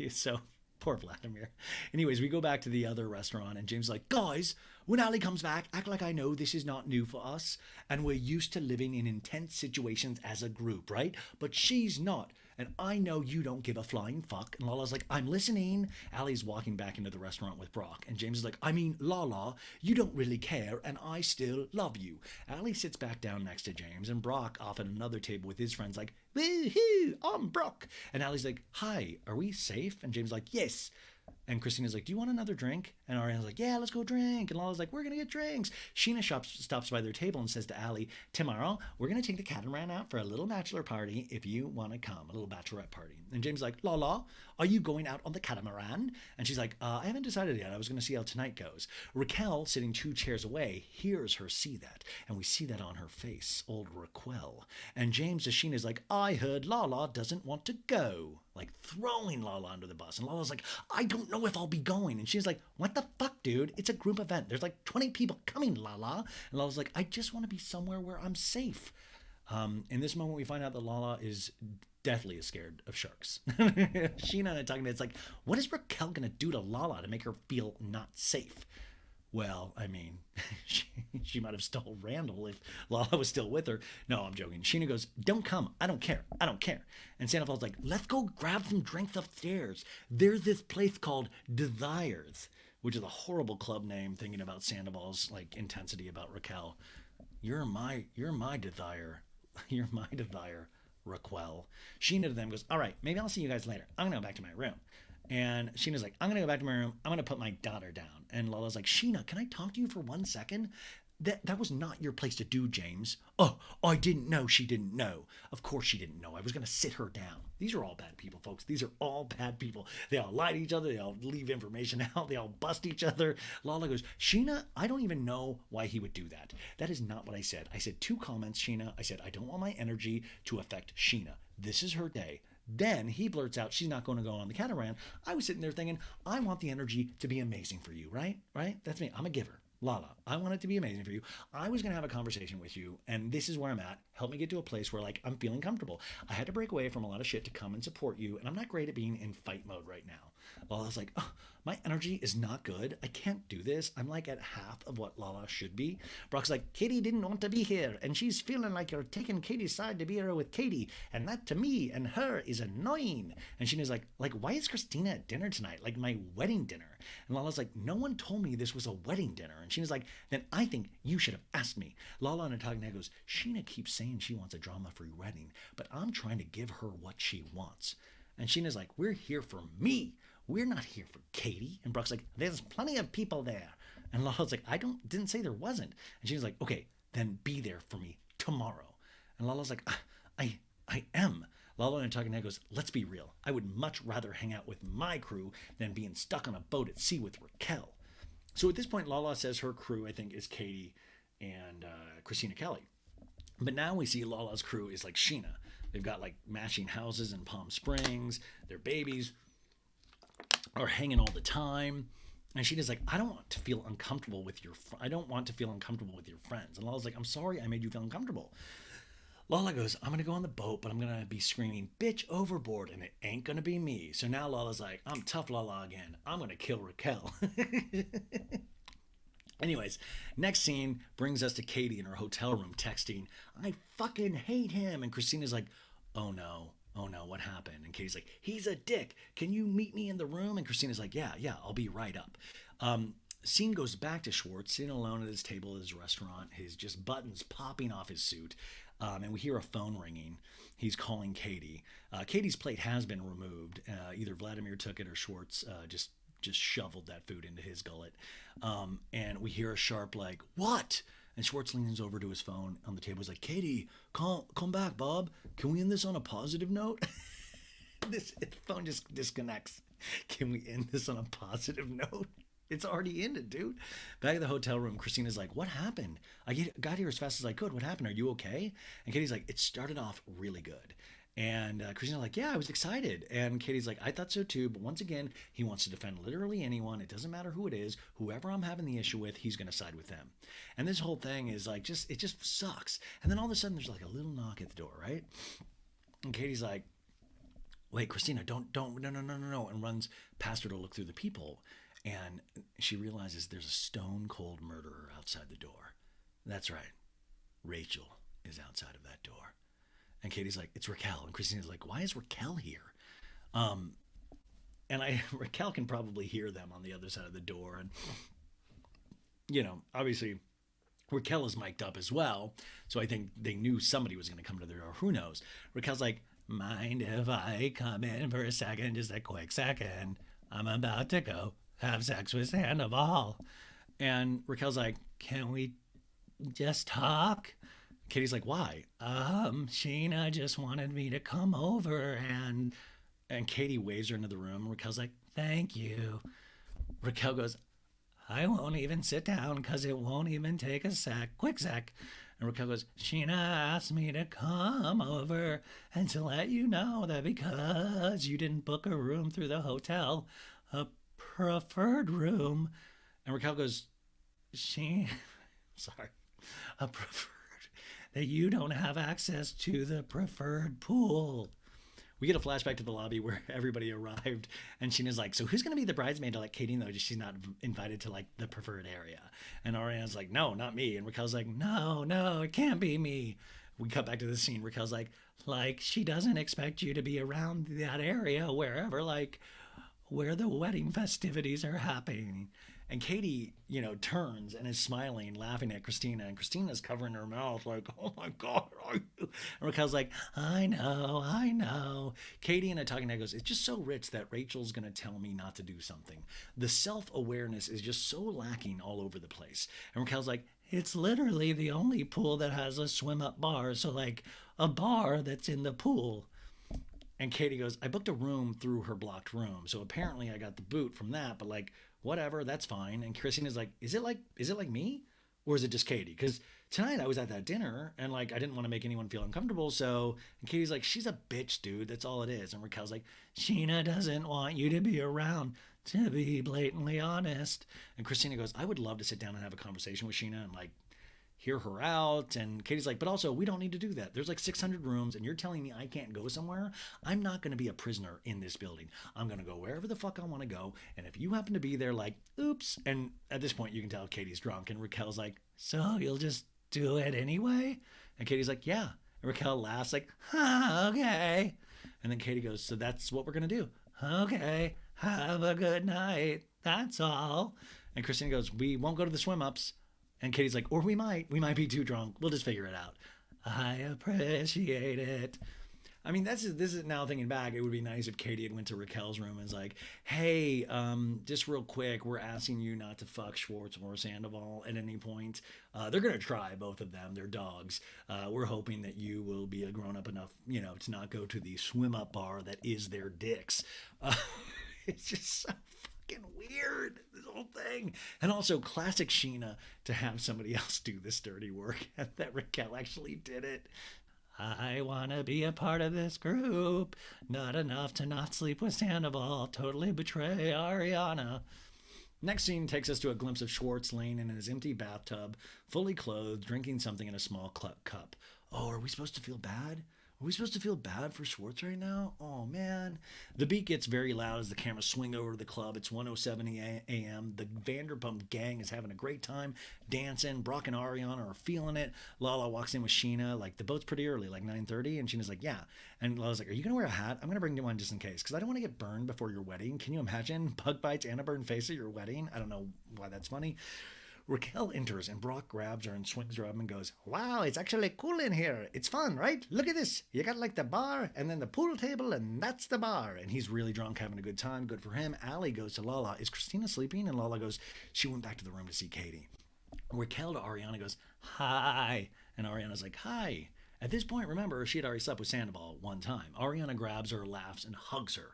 so poor Vladimir. Anyways, we go back to the other restaurant and James is like, guys, when Ali comes back, act like I know this is not new for us and we're used to living in intense situations as a group, right? But she's not. And I know you don't give a flying fuck. And Lala's like, I'm listening. Allie's walking back into the restaurant with Brock. And James is like, I mean, Lala, you don't really care. And I still love you. Allie sits back down next to James. And Brock off at another table with his friends like, woohoo, I'm Brock. And Allie's like, hi, are we safe? And James is like, yes. And Kristina's like, do you want another drink? And Ariana's like, yeah, let's go drink. And Lala's like, we're going to get drinks. Scheana stops by their table and says to Allie, tomorrow, we're going to take the catamaran out for a little bachelor party if you want to come, a little bachelorette party. And James is like, Lala, are you going out on the catamaran? And she's like, I haven't decided yet. I was going to see how tonight goes. Raquel, sitting 2 chairs away, hears her see that. And we see that on her face, old Raquel. And James to Sheena's like, I heard Lala doesn't want to go. Like throwing Lala under the bus. And Lala's like, I don't know if I'll be going. And she's like, what the fuck, dude? It's a group event. There's like 20 people coming, Lala. And Lala's like, I just want to be somewhere where I'm safe. In this moment, we find out that Lala is deathly scared of sharks. Scheana and I talking, it's like, what is Raquel going to do to Lala to make her feel not safe? Well, I mean, she might have stole Randall if Lala was still with her. No, I'm joking. Scheana goes, don't come. I don't care. I don't care. And Sandoval's like, let's go grab some drinks upstairs. There's this place called Desires, which is a horrible club name thinking about Sandoval's like intensity about Raquel. You're my desire. You're my desire, Raquel. Scheana to them goes, all right, maybe I'll see you guys later. I'm going to go back to my room. And Sheena's like, I'm going to go back to my room. I'm going to put my daughter down. And Lala's like, Scheana, can I talk to you for 1 second? That was not your place to do, James. Oh, I didn't know she didn't know. Of course she didn't know. I was going to sit her down. These are all bad people, folks. These are all bad people. They all lie to each other. They all leave information out. They all bust each other. Lala goes, Scheana, I don't even know why he would do that. That is not what I said. I said 2 comments, Scheana. I said, I don't want my energy to affect Scheana. This is her day. Then he blurts out, she's not going to go on the catamaran. I was sitting there thinking, I want the energy to be amazing for you, right? Right? That's me. I'm a giver. Lala, I want it to be amazing for you. I was going to have a conversation with you, and this is where I'm at. Help me get to a place where, like, I'm feeling comfortable. I had to break away from a lot of shit to come and support you, and I'm not great at being in fight mode right now. Lala's like, oh, my energy is not good. I can't do this. I'm like at half of what Lala should be. Brock's like, Katie didn't want to be here, and she's feeling like you're taking Katie's side to be here with Katie, and that to me and her is annoying. And Scheana's like, why is Kristina at dinner tonight? Like my wedding dinner. And Lala's like, no one told me this was a wedding dinner. And Scheana's like, then I think you should have asked me. Lala and Antagonet goes, Scheana keeps saying she wants a drama-free wedding, but I'm trying to give her what she wants. And Sheena's like, we're here for me. We're not here for Katie. And Brock's like, there's plenty of people there. And Lala's like, didn't say there wasn't. And Sheena's like, okay, then be there for me tomorrow. And Lala's like, I am. Lala and Antagonet goes, let's be real. I would much rather hang out with my crew than being stuck on a boat at sea with Raquel. So at this point, Lala says her crew, I think, is Katie and Kristina Kelly. But now we see Lala's crew is like Scheana. They've got like matching houses in Palm Springs. Their babies are hanging all the time. And Scheana's like, I don't want to feel uncomfortable with your friends. And Lala's like, I'm sorry I made you feel uncomfortable. Lala goes, I'm going to go on the boat, but I'm going to be screaming, bitch, overboard, and it ain't going to be me. So now Lala's like, I'm tough Lala again. I'm going to kill Raquel. Anyways, next scene brings us to Katie in her hotel room texting, I fucking hate him. And Kristina's like, oh no, oh no, what happened? And Katie's like, he's a dick. Can you meet me in the room? And Kristina's like, yeah, I'll be right up. Scene goes back to Schwartz sitting alone at his table at his restaurant, his just buttons popping off his suit. And we hear a phone ringing. He's calling Katie. Katie's plate has been removed. Either Vladimir took it or Schwartz just shoveled that food into his gullet. And we hear a sharp like, what? And Schwartz leans over to his phone on the table. He's like, Katie, come back, Bob. Can we end this on a positive note? This phone just disconnects. Can we end this on a positive note? It's already ended, dude. Back at the hotel room, Kristina's like, what happened? I got here as fast as I could. What happened? Are you okay? And Katie's like, it started off really good. And Kristina's like, yeah, I was excited. And Katie's like, I thought so too. But once again, he wants to defend literally anyone. It doesn't matter who it is. Whoever I'm having the issue with, he's going to side with them. And this whole thing is like, it just sucks. And then all of a sudden, there's like a little knock at the door, right? And Katie's like, wait, Kristina, don't, no. And runs past her to look through the people. And she realizes there's a stone cold murderer outside the door. That's right. Rachel is outside of that door. And Katie's like, it's Raquel. And Kristina's like, why is Raquel here? And Raquel can probably hear them on the other side of the door. And, you know, obviously Raquel is mic'd up as well. So I think they knew somebody was going to come to their door. Who knows? Raquel's like, mind if I come in for a second? Just a quick second. I'm about to go have sex with Sandoval. And Raquel's like, can we just talk? Katie's like, why? Scheana just wanted me to come over, and Katie waves her into the room. Raquel's like, thank you. Raquel goes, I won't even sit down because it won't even take a quick sec. And Raquel goes, Scheana asked me to come over and to let you know that because you didn't book a room through the hotel, a preferred room. And Raquel goes, a preferred, that you don't have access to the preferred pool. We get a flashback to the lobby where everybody arrived, and Scheana's like, so who's going to be the bridesmaid to let Katie know she's not invited to like the preferred area? And Ariana's like, no, not me. And Raquel's like, no, it can't be me. We cut back to the scene. Raquel's like she doesn't expect you to be around that area wherever, like where the wedding festivities are happening. And Katie, you know, turns and is smiling, laughing at Kristina. And Kristina's covering her mouth like, oh my God, are you? And Raquel's like, I know. Katie in a talking head goes, it's just so rich that Rachel's going to tell me not to do something. The self-awareness is just so lacking all over the place. And Raquel's like, it's literally the only pool that has a swim-up bar. So like a bar that's in the pool. And Katie goes, I booked a room through her blocked room. So apparently I got the boot from that, but like, whatever, that's fine. And Kristina's like, is it like me? Or is it just Katie? Because tonight I was at that dinner and like, I didn't want to make anyone feel uncomfortable. So, and Katie's like, she's a bitch, dude. That's all it is. And Raquel's like, Scheana doesn't want you to be around, to be blatantly honest. And Kristina goes, I would love to sit down and have a conversation with Scheana and like, hear her out. And Katie's like, but also we don't need to do that. There's like 600 rooms and you're telling me I can't go somewhere? I'm not going to be a prisoner in this building. I'm going to go wherever the fuck I want to go. And if you happen to be there, like, oops. And at this point you can tell Katie's drunk and Raquel's like, so you'll just do it anyway? And Katie's like, yeah. And Raquel laughs like, okay. And then Katie goes, so that's what we're going to do. Okay. Have a good night. That's all. And Kristina goes, we won't go to the swim ups. And Katie's like, or we might be too drunk. We'll just figure it out. I appreciate it. I mean, this is now thinking back, it would be nice if Katie had went to Raquel's room and was like, hey, just real quick, we're asking you not to fuck Schwartz or Sandoval at any point. They're going to try, both of them. They're dogs. We're hoping that you will be a grown-up enough, you know, to not go to the swim-up bar that is their dicks. It's just so fucking weird, this whole thing. And also classic Scheana to have somebody else do this dirty work, and that Raquel actually did it. I want to be a part of this group. Not enough to not sleep with Sandoval. Totally betray Ariana. Next scene takes us to a glimpse of Schwartz laying in his empty bathtub, fully clothed, drinking something in a small cup. Oh, are we supposed to feel bad? Are we supposed to feel bad for Schwartz right now? Oh man. The beat gets very loud as the cameras swing over to the club. It's 1:07 a.m. The Vanderpump gang is having a great time dancing. Brock and Ariana are feeling it. Lala walks in with Scheana. Like, the boat's pretty early, like 9:30. And Sheena's like, yeah. And Lala's like, are you going to wear a hat? I'm going to bring you one just in case, because I don't want to get burned before your wedding. Can you imagine bug bites and a burned face at your wedding? I don't know why that's funny. Raquel enters and Brock grabs her and swings her up and goes, wow, it's actually cool in here. It's fun, right? Look at this. You got like the bar and then the pool table and that's the bar. And he's really drunk, having a good time. Good for him. Allie goes to Lala. Is Kristina sleeping? And Lala goes, she went back to the room to see Katie. Raquel to Ariana goes, hi. And Ariana's like, hi. At this point, remember, she had already slept with Sandoval one time. Ariana grabs her, laughs, and hugs her.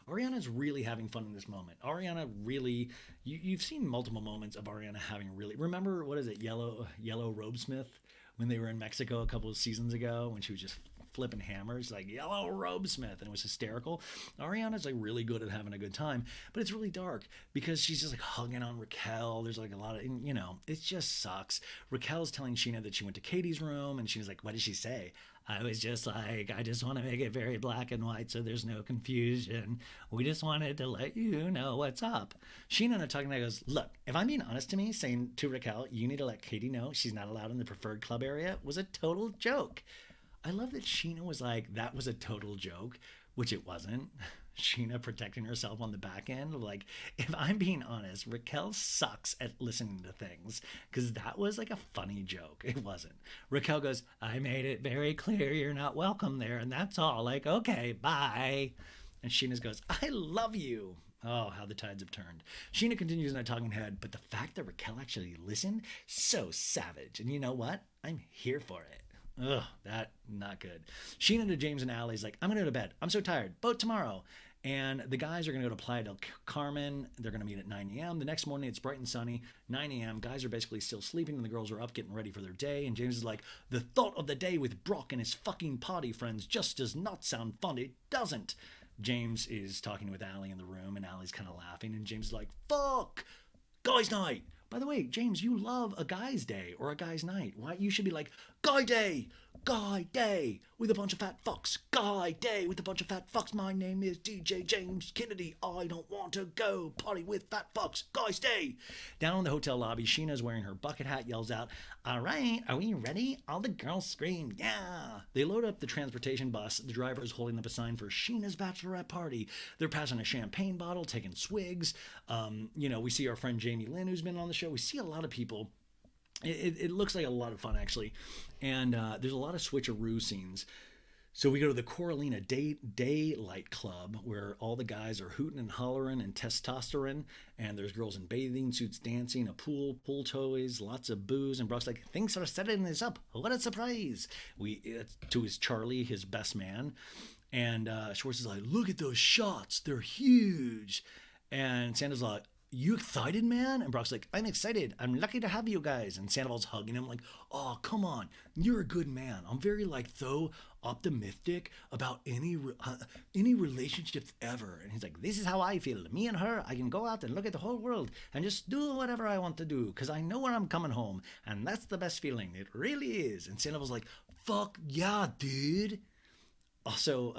Ariana's really having fun in this moment. Ariana really, you've seen multiple moments of Ariana having really, remember, what is it, Yellow Robesmith, when they were in Mexico a couple of seasons ago, when she was just flipping hammers, like Yellow Robesmith, and it was hysterical. Ariana's like really good at having a good time, but it's really dark because she's just like hugging on Raquel. There's like a lot of, you know, it just sucks. Raquel's telling Scheana that she went to Katie's room, and she's like, what did she say? I was just like, I just want to make it very black and white so there's no confusion. We just wanted to let you know what's up. Scheana talking to goes, look, if I'm being honest to me, saying to Raquel, you need to let Katie know she's not allowed in the preferred club area, was a total joke. I love that Scheana was like, that was a total joke, which it wasn't. Scheana protecting herself on the back end. Like, if I'm being honest, Raquel sucks at listening to things, because that was like a funny joke. It wasn't. Raquel goes, I made it very clear you're not welcome there, and that's all. Like, okay, bye. And Scheana goes, I love you. Oh, how the tides have turned. Scheana continues in a talking head, but the fact that Raquel actually listened, so savage. And you know what? I'm here for it. Ugh, that not good. Scheana to James and Allie's like, I'm gonna go to bed. I'm so tired. Boat tomorrow. And the guys are gonna go to Playa del Carmen. They're gonna meet at 9 a.m. The next morning it's bright and sunny. 9 a.m. Guys are basically still sleeping and the girls are up getting ready for their day. And James is like, the thought of the day with Brock and his fucking party friends just does not sound fun. It doesn't. James is talking with Allie in the room and Allie's kind of laughing. And James is like, fuck, guys night. By the way, James, you love a guy's day or a guy's night. Why? You should be like, guy day with a bunch of fat fucks. Guy day with a bunch of fat fucks. My name is DJ James Kennedy. I don't want to go party with fat fucks. Guys day. Down in the hotel lobby, Sheena's wearing her bucket hat, yells out, all right, are we ready? All the girls scream, yeah. They load up the transportation bus. The driver is holding up a sign for Sheena's bachelorette party. They're passing a champagne bottle, taking swigs. We see our friend Jamie Lynn, who's been on the show. We see a lot of people. It looks like a lot of fun, actually. And there's a lot of switcheroo scenes. So we go to the Coralina Daylight Club, where all the guys are hooting and hollering and testosterone, and there's girls in bathing suits dancing, a pool toys, lots of booze, and Brock's like, things are setting this up. What a surprise. To his Charlie, his best man. And Schwartz is like, look at those shots. They're huge. And Sandra's like, you excited, man? And Brock's like, I'm excited. I'm lucky to have you guys. And Sandoval's hugging him like, oh, come on. You're a good man. I'm very so optimistic about any relationships ever. And he's like, this is how I feel. Me and her, I can go out and look at the whole world and just do whatever I want to do because I know where I'm coming home. And that's the best feeling. It really is. And Sandoval's like, fuck yeah, dude. Also,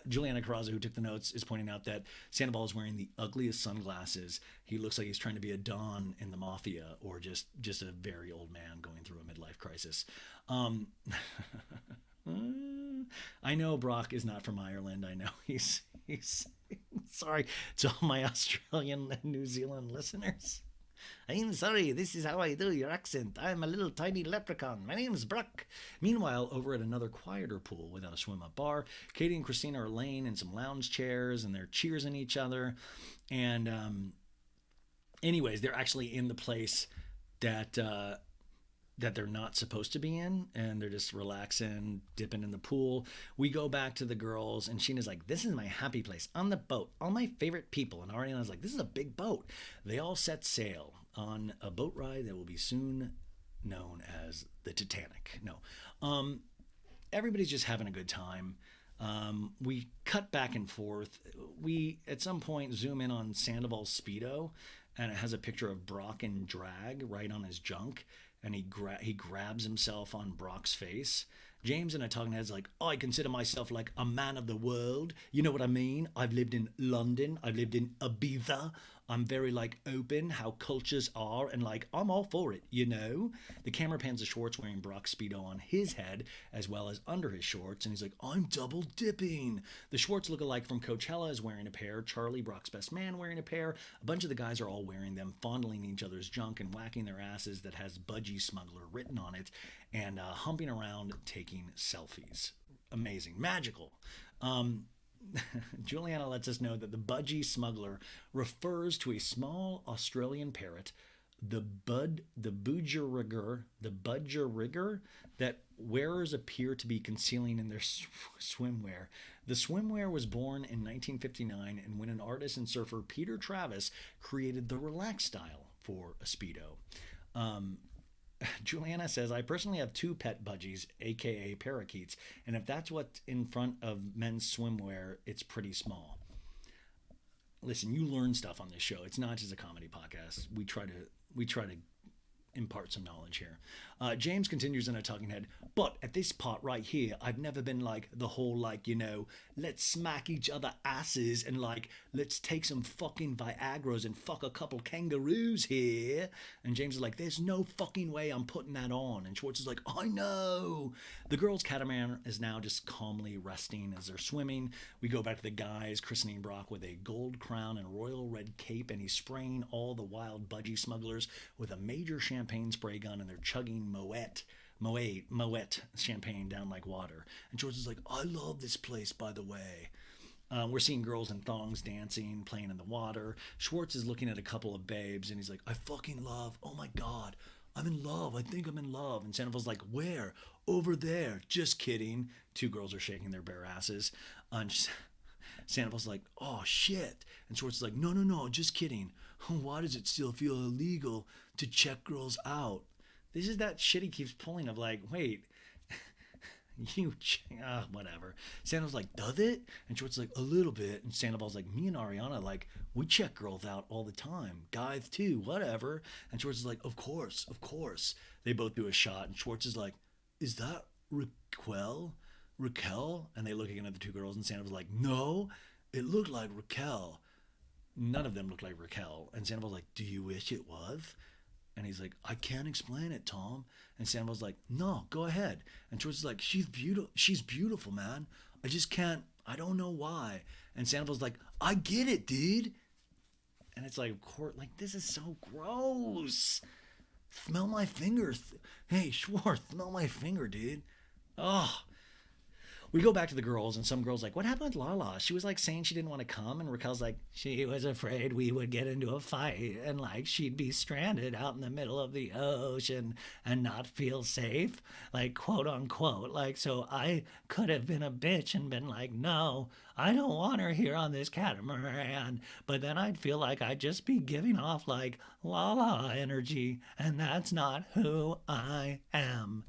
Juliana Carrazzo, who took the notes, is pointing out that Sandoval is wearing the ugliest sunglasses. He looks like he's trying to be a Don in the Mafia or just a very old man going through a midlife crisis. I know Brock is not from Ireland. I know he's sorry to all my Australian and New Zealand listeners. I'm sorry, this is how I do your accent. I'm a little tiny leprechaun. My name's Brock. Meanwhile, over at another quieter pool without a swim-up bar, Katie and Kristina are laying in some lounge chairs and they're cheersing each other. And anyways, they're actually in the place that they're not supposed to be in, and they're just relaxing, dipping in the pool. We go back to the girls, and Sheena's like, this is my happy place on the boat, all my favorite people. And Ariana's like, this is a big boat. They all set sail on a boat ride that will be soon known as the Titanic. No, everybody's just having a good time. We cut back and forth. We, at some point, zoom in on Sandoval's Speedo, and it has a picture of Brock in drag right on his junk. And he grabs himself on Brock's face. James in a talking head's like, I consider myself like a man of the world. You know what I mean? I've lived in London. I've lived in Ibiza. I'm very like open how cultures are and like I'm all for it, you know? The camera pans to Schwartz wearing Brock's Speedo on his head as well as under his shorts, and he's like, I'm double dipping. The Schwartz lookalike from Coachella is wearing a pair, Charlie, Brock's best man, wearing a pair. A bunch of the guys are all wearing them, fondling each other's junk and whacking their asses that has Budgie Smuggler written on it, and humping around taking selfies. Amazing. Magical. Juliana lets us know that the budgie smuggler refers to a small Australian parrot, the budgerigger, that wearers appear to be concealing in their swimwear. The swimwear was born in 1959, and when an artist and surfer, Peter Travis, created the relaxed style for a Speedo. Juliana says, I personally have 2 pet budgies, aka parakeets, and if that's what's in front of men's swimwear, it's pretty small. Listen, you learn stuff on this show. It's not just a comedy podcast. We try to impart some knowledge here. James continues in a talking head, but at this part right here, I've never been like the whole like, you know, let's smack each other asses and like, let's take some fucking Viagras and fuck a couple kangaroos here. And James is like, there's no fucking way I'm putting that on. And Schwartz is like, I know. The girls' catamaran is now just calmly resting as they're swimming. We go back to the guys, Kristen and Brock with a gold crown and royal red cape, and he's spraying all the wild budgie smugglers with a major champagne spray gun, and they're chugging Moet champagne down like water. And George is like, I love this place, by the way. We're seeing girls in thongs dancing, playing in the water. Schwartz is looking at a couple of babes, and he's like, I fucking love, oh my God, I'm in love. I think I'm in love. And Sandoval's like, where? Over there. Just kidding. 2 girls are shaking their bare asses. And Sandoval's like, oh shit. And Schwartz is like, no, just kidding. Why does it still feel illegal to check girls out? This is that shit he keeps pulling of like, wait, whatever. Sandoval's like, does it? And Schwartz is like, a little bit. And Sandoval's like, me and Ariana, like, we check girls out all the time. Guys too, whatever. And Schwartz is like, of course. They both do a shot. And Schwartz is like, is that Raquel? And they look again at the 2 girls, and Sandoval's like, no, it looked like Raquel. None of them looked like Raquel. And Sandoval's like, do you wish it was? And he's like, I can't explain it, Tom. And Sandoval's like, no, go ahead. And Schwartz is like, she's beautiful, man. I just can't, I don't know why. And Sandoval's like, I get it, dude. And it's like, this is so gross. Smell my finger. Hey, Schwartz, smell my finger, dude. Oh. We go back to the girls, and some girls like, what happened with Lala? She was like saying she didn't want to come, and Raquel's like, she was afraid we would get into a fight and like she'd be stranded out in the middle of the ocean and not feel safe, like quote unquote. Like, so I could have been a bitch and been like, no, I don't want her here on this catamaran. But then I'd feel like I'd just be giving off like Lala energy, and that's not who I am.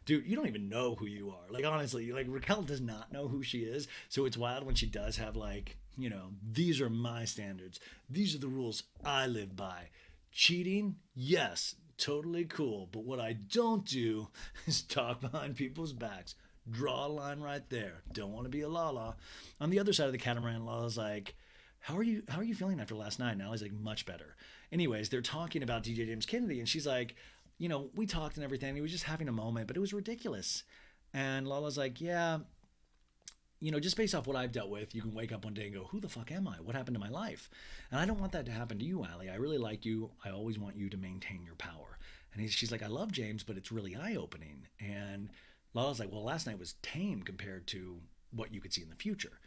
Dude, you don't even know who you are. Like, honestly, like, Raquel does not know who she is. So it's wild when she does have, like, you know, these are my standards. These are the rules I live by. Cheating? Yes, totally cool. But what I don't do is talk behind people's backs. Draw a line right there. Don't want to be a Lala. On the other side of the catamaran, Lala's like, how are you feeling after last night? And Allie's like, much better. Anyways, they're talking about DJ James Kennedy, and she's like, you know, we talked and everything. He was just having a moment, but it was ridiculous. And Lala's like, yeah, you know, just based off what I've dealt with, you can wake up one day and go, who the fuck am I? What happened to my life? And I don't want that to happen to you, Allie. I really like you. I always want you to maintain your power. And she's like, I love James, but it's really eye-opening. And Lala's like, well, last night was tame compared to what you could see in the future.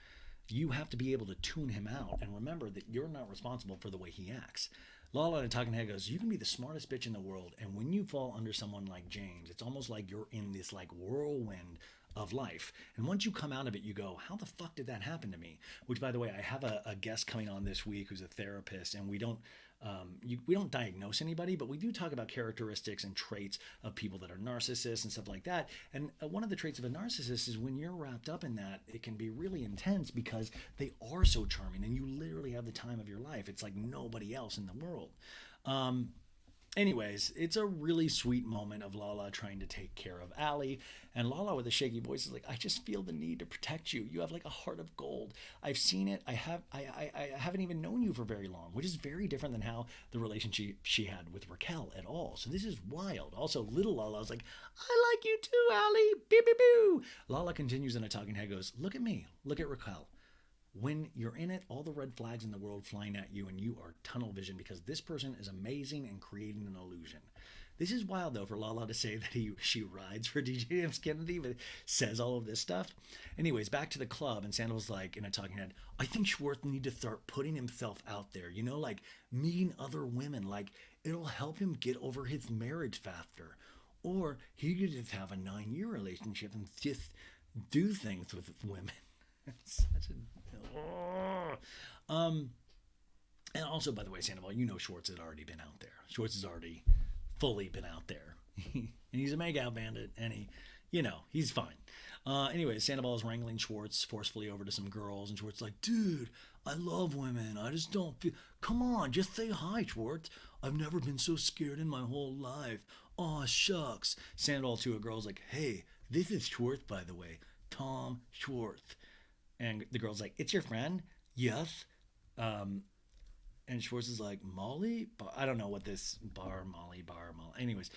You have to be able to tune him out and remember that you're not responsible for the way he acts. Lala in a talking head goes, you can be the smartest bitch in the world, and when you fall under someone like James, it's almost like you're in this like whirlwind of life. And once you come out of it, you go, how the fuck did that happen to me? Which, by the way, I have a guest coming on this week who's a therapist, and we don't diagnose anybody, but we do talk about characteristics and traits of people that are narcissists and stuff like that. And one of the traits of a narcissist is when you're wrapped up in that, it can be really intense because they are so charming and you literally have the time of your life. It's like nobody else in the world. Anyways, it's a really sweet moment of Lala trying to take care of Allie, and Lala with a shaky voice is like, "I just feel the need to protect you. You have like a heart of gold. I've seen it. I haven't even known you for very long," which is very different than how the relationship she had with Raquel at all. So this is wild. Also, little Lala is like, "I like you too, Allie. Boo boo boo." Lala continues in a talking head, goes, "Look at me. Look at Raquel. When you're in it, all the red flags in the world flying at you, and you are tunnel vision because this person is amazing and creating an illusion." This is wild, though, for Lala to say that she rides for DJ James Kennedy, but says all of this stuff. Anyways, back to the club, and Sandoval's like, in a talking head, "I think Schwartz need to start putting himself out there, you know, like meeting other women. Like, it'll help him get over his marriage faster. Or he could just have a 9-year relationship and just do things with women." It's such a and also, by the way, Sandoval, you know Schwartz had already been out there. Schwartz has already fully been out there. And he's a make-out bandit, and he's fine. Anyways, Sandoval is wrangling Schwartz forcefully over to some girls, and Schwartz is like, "Dude, I love women. I just don't feel... Come on, just say hi, Schwartz. I've never been so scared in my whole life. Aw, shucks." Sandoval to a girl's like, "Hey, this is Schwartz, by the way. Tom Schwartz." And the girl's like, "It's your friend?" "Yes." And Schwartz is like, "Molly?" I don't know what this Molly. Anyways,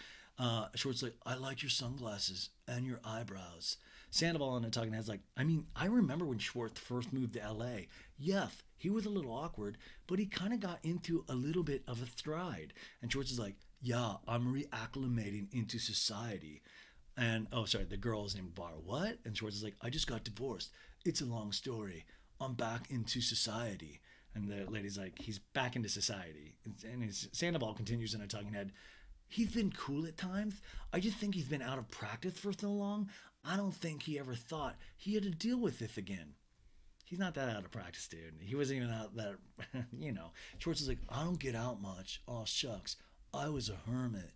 Schwartz is like, "I like your sunglasses and your eyebrows." Sandoval on the talking head's like, I remember when Schwartz first moved to LA. Yes, he was a little awkward, but he kind of got into a little bit of a stride. And Schwartz is like, "Yeah, I'm reacclimating into society." And, the girl is named Bar. "What?" And Schwartz is like, "I just got divorced. It's a long story. I'm back into society." And the lady's like, "He's back into society." And Sandoval continues in a talking head, "He's been cool at times. I just think he's been out of practice for so long. I don't think he ever thought he had to deal with this again." He's not that out of practice, dude. He wasn't even out that, Schwartz is like, "I don't get out much. Aw, shucks. I was a hermit."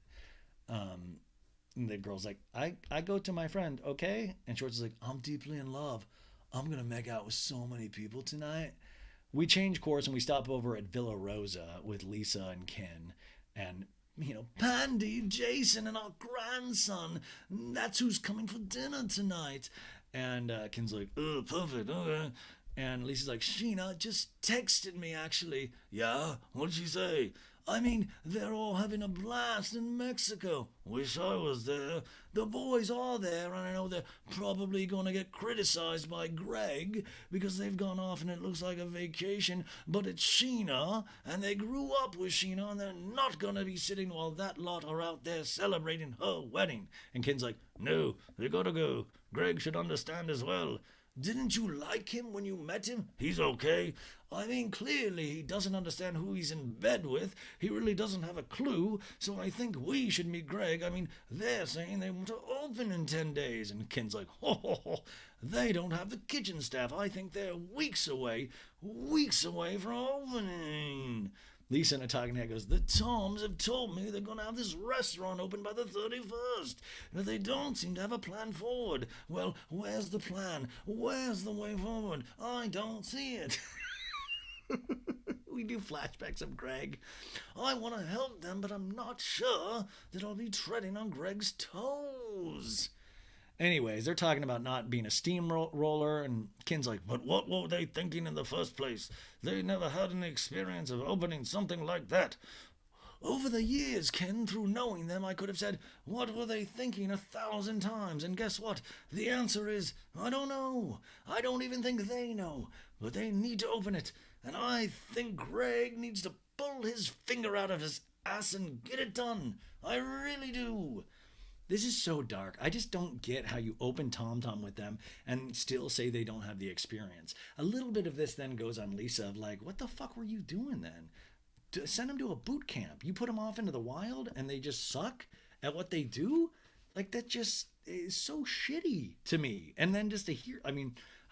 And the girl's like, I go to my friend, okay? And Schwartz is like, "I'm deeply in love. I'm going to make out with so many people tonight." We change course and we stop over at Villa Rosa with Lisa and Ken. And, "Pandy, Jason, and our grandson. That's who's coming for dinner tonight." And Ken's like, "Oh, perfect, okay." And Lisa's like, "Scheana just texted me, actually." "Yeah? What'd she say?" "They're all having a blast in Mexico." "Wish I was there. The boys are there, and I know they're probably going to get criticized by Greg because they've gone off and it looks like a vacation, but it's Scheana, and they grew up with Scheana, and they're not going to be sitting while that lot are out there celebrating her wedding." And Ken's like, "No, they gotta go. Greg should understand as well. Didn't you like him when you met him? He's okay. Clearly he doesn't understand who he's in bed with. He really doesn't have a clue, so I think we should meet Greg. They're saying they want to open in 10 days. And Ken's like, "Ho, ho, ho. They don't have the kitchen staff. I think they're weeks away from opening." Lisa in a talking head goes, "The Toms have told me they're going to have this restaurant open by the 31st, but they don't seem to have a plan forward. Well, where's the plan? Where's the way forward? I don't see it." We do flashbacks of Greg. "I want to help them, but I'm not sure that I'll be treading on Greg's toes." Anyways, they're talking about not being a steamroller, and Ken's like, "But what were they thinking in the first place? They never had any experience of opening something like that." "Over the years, Ken, through knowing them, I could have said, 'What were they thinking?' 1,000 times, and guess what? The answer is, I don't know. I don't even think they know, but they need to open it, and I think Greg needs to pull his finger out of his ass and get it done. I really do." This is so dark. I just don't get how you open Tom Tom with them and still say they don't have the experience. A little bit of this then goes on Lisa of like, what the fuck were you doing then? Send them to a boot camp. You put them off into the wild and they just suck at what they do? Like, that just is so shitty to me. And then just to hear, I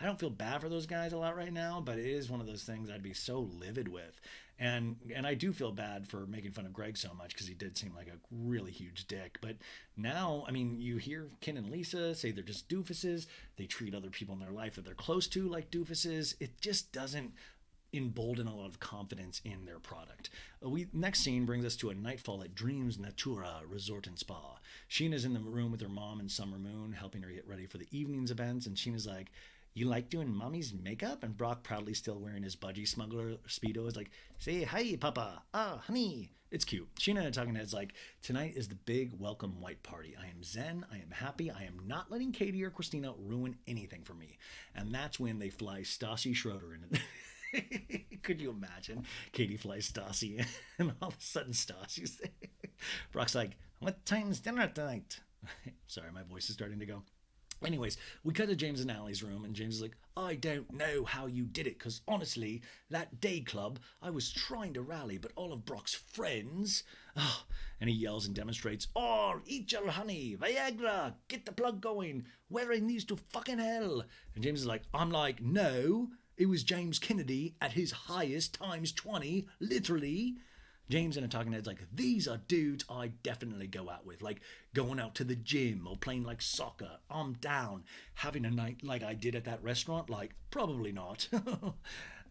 don't feel bad for those guys a lot right now, but it is one of those things I'd be so livid with. And I do feel bad for making fun of Greg so much because he did seem like a really huge dick. But now, you hear Ken and Lisa say they're just doofuses. They treat other people in their life that they're close to like doofuses. It just doesn't embolden a lot of confidence in their product. Next scene brings us to a nightfall at Dreams Natura Resort and Spa. Scheana's in the room with her mom and Summer Moon, helping her get ready for the evening's events, and Scheana's like, "You like doing mommy's makeup?" And Brock, proudly still wearing his budgie smuggler Speedo, is like, "Say hi, papa. Ah, honey." It's cute. Scheana and the Talking Heads like, "Tonight is the big welcome white party. I am zen. I am happy. I am not letting Katie or Kristina ruin anything for me." And that's when they fly Stassi Schroeder in. Could you imagine? Katie flies Stassi and all of a sudden Stassi's there. Brock's like, "What time's dinner tonight?" Sorry, my voice is starting to go. Anyways, we cut to James and Allie's room, and James is like, "I don't know how you did it, because honestly, that day club, I was trying to rally, but all of Brock's friends..." Oh, and he yells and demonstrates, "Oh, eat your honey, Viagra, get the plug going, wearing these to fucking hell." And James is like, I'm like, "No, it was James Kennedy at his highest times 20, literally." James and a Talking Head's like, "These are dudes I definitely go out with, like going out to the gym or playing like soccer. I'm down. Having a night like I did at that restaurant, like probably not."